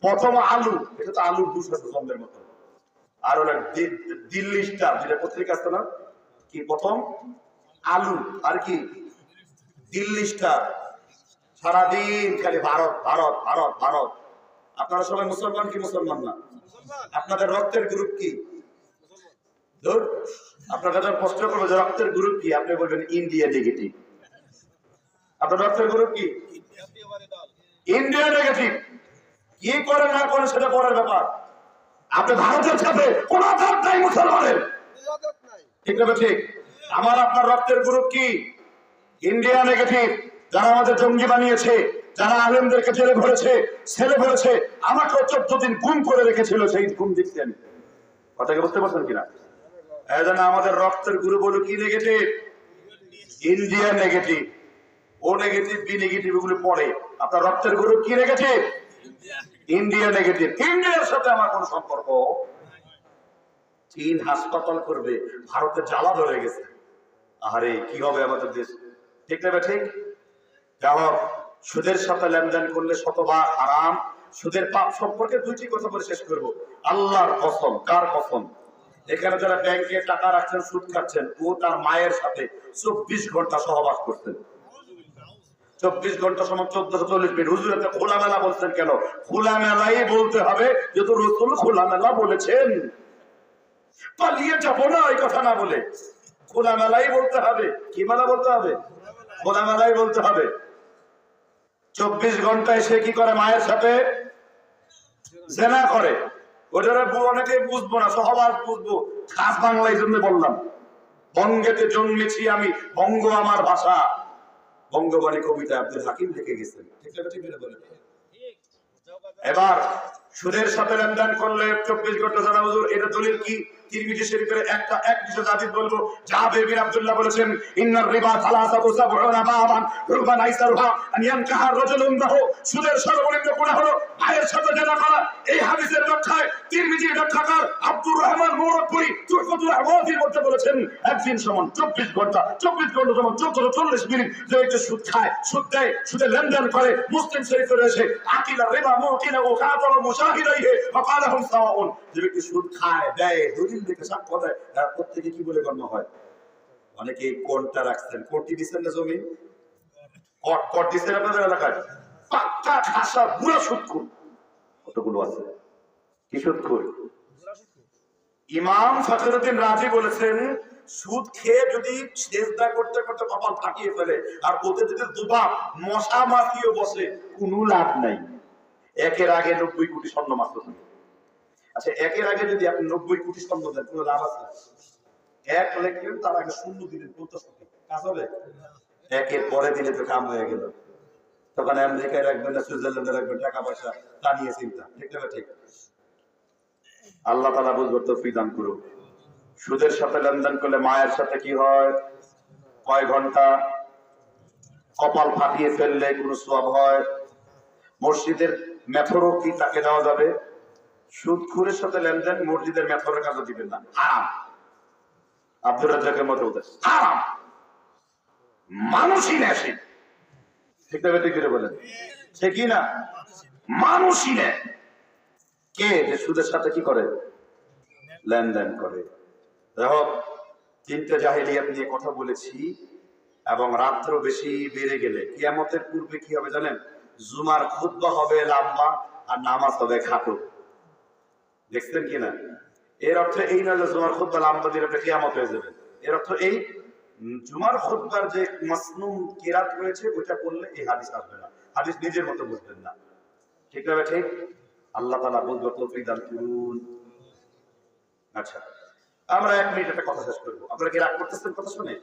প্রথম আলু, এটা তো আলুর দুশো জন্মের মতো। আর ওরা দিল্লি স্টার যেটা পত্রিকা আছে না, কি প্রথম আলু আর কি দিল্লি স্টার, সারাদিন খালি ভারত ভারত ভারত ভারত। আপনারা সবাই মুসলমান কি মুসলমান না? আপনাদের রক্তের গ্রুপ কি? আপনার কাছে প্রশ্ন করবো যে রক্তের গ্রুপ কি, আপনি বলবেন ইন্ডিয়া নেগেটিভ। আপনার রক্তের গ্রুপ কি? India negative. কি করে না করে সেটা পরের ব্যাপার। আপনি ভারতের সাথে কোন আঘাত নাই মুসলমানের, ঠিক না ঠিক? আমার আপনার রক্তের গ্রুপ কি? India negative. যারা আমাদের জঙ্গি বানিয়েছে, যারা আলেমদেরকে জেলে ভরেছে, ছেলে ভরেছে, আমাকেও 14 দিন গুম করে রেখেছিল, সেই গুম দিচ্ছেন। কথাকে বুঝতে পারছেন কিনা? এই জন্য আমাদের রক্তের গ্রুপ হলো কি negative? India negative. O negative B negative এগুলো পড়ে। আপনার রক্তের গ্রুপ কি নেগেটিভ? India negative. ইন্ডিয়ার সাথে আমার কোন সম্পর্ক। চীন হাসপাতাল করবে, ভারতের জ্বালা ধরে গেছে, আরে কি হবে আমাদের দেশ, ঠিক না ঠিক? যাও, সুদের সাথে লেনদেন করলে শতবার হারাম। সুদের পাপ সম্পর্কে দুইটি কথা বলে শেষ করব। আল্লাহর কসম, কার কসম? এখানে যারা ব্যাংকে টাকা রাখছেন, সুদ খাচ্ছেন, ও তার মায়ের সাথে 24 ঘন্টা সহবাস করছেন। 24 ঘন্টা সময় 1440 মিনিট। হুজুর এত খোলামেলা বলছেন কেন? খোলামেলাই বলতে হবে, যেহেতু রাসূল খোলামেলা বলেছেন। পালিয়ে যাবো না এই কথা না বলে, খোলামেলাই বলতে হবে। কি মেলা বলতে হবে? খোলামেলাই বলতে হবে। 24 ঘন্টায় সে কি করে? মায়ের সাথে জেনা করে। ওটারে অনেকে বুঝবো না, সহবাস বুঝবো। খাস বাংলায় জন্য বললাম, বঙ্গেতে জন্মেছি আমি, বঙ্গ আমার ভাষা। বঙ্গবাণী কবিতা আব্দুল হাকিম লিখে গেছেন, ঠিক না ঠিক? এবার সুদের সাথে লেনদেন করলে 24 ঘন্টা জানা হুজুর, এটা দলিল কি? তিরমিজি শরীফের এক বিশেষ হাদিস বলবো। জাবের বিন আব্দুল্লাহ বলেছেন, ইন্নার রিবা সালাসাতু সাবউনা বাবান রুবান আইসারুহা আন ইয়ানকাহা রাজুলুন লাহু। সুদের সর্বনিম্ন গুনাহ হলো ভাইয়ের সাথে জেনা করা। এই হাদিসের ব্যাখ্যায় তিরমিজির ব্যাখ্যাকার আব্দুর রহমান মুরাদপুরি তুহফাতুল আওয়াজির মধ্যে বলেছেন, একদিন সমান 24 ঘন্টা, 24 ঘন্টা সমান 1440 মিনিট। যে ব্যক্তি সুদ খায়, সুদ দেয়, সুদে লেনদেন করে, মুসলিম শরীফে রয়েছে, আকিলা রিবা মুকিনা ওয়া কাতাল মুশাহিদাইহি ওয়া কালাহুম সাওয়াউন। যে ব্যক্তি সুদ খায়, দেয়, দলিল দেখে সাক্ষ্য দেয়, তার প্রত্যেকে কি বলে গণ্য হয়? অনেকে কোনটা রাখছেন, কোটি দিচ্ছেন না জমি, কট দিচ্ছেন আপনাদের এলাকায়, পাক্কা খাসা বুড়া সুদখোর কতগুলো আছে। কি সুদখোর? ইমাম ফখরুদ্দিন রাজি বলেছেন, সুদ খেয়ে যদি সেজদা করতে করতে কপাল ফাটিয়ে ফেলে আর ওতে যদি দুবা মশা মাখিও বসে, কোনো লাভ নাই। একের আগে 90 কোটি স্বর্ণ মাত্র। আচ্ছা, একের আগে যদি আপনি 90 কোটি স্বর্ণ দেন, কোনো লাভ আছে? এক লেখলেন, তার আগে শূন্য দিলেন, 50 কোটি, কাজ হবে? একের পরে দিলে তো কাম হয়ে গেল। তখন আমেরিকায় রাখবেন না সুইজারল্যান্ডে রাখবেন, টাকা পয়সা তা নিয়ে চিন্তা, ঠিক না ঠিক? আল্লাহ তাআলা বুঝবার তৌফিক দান করুন। সুদের সাথে লেনদেন করলে মায়ের সাথে কি হয়? কয় ঘন্টা? কপাল ফাটিয়ে ফেললে কোনো সওয়াব হয়? মসজিদের মেথরও কি তাকে দেওয়া যাবে? সুদখোরের সাথে লেনদেন মসজিদের মেথরের কাজও দিবেন না, হারাম। আব্দুর রাজ্জাকের মতো হারাম। মানুষই না সে, ঠিক না ঠিক করে বলেন? সে কি না? মানুষই না। কে যে সুদের সাথে কি করে? লেনদেন করে। দেখো, 3টে জাহেলিয়াত নিয়ে কথা বলেছি, এবং রাত্র বেশি বেড়ে গেলে কিয়ামতের পূর্বে কি হবে জানেন? জুমার খুতবা হবে লম্বা আর নামাজ হবে খাটো। দেখছেন কিনা? এর অর্থ এই নয় যে জুমার খুতবা লম্বা দিলে কিয়ামত হয়ে যাবে। এর অর্থ এই, জুমার খুতবার যে মাসনুন কিরাত রয়েছে ওটা পড়লে এই হাদিস আসবে না, হাদিস নিজের মতো বুঝবেন না, ঠিক না ঠিক? আল্লাহ তাআলা বুঝবার তৌফিক দান করুন। আচ্ছা, আমরা 1 মিনিট একটা কথা শেষ করবো। আপনারা কি রাগ করতেছেন কথা শুনে?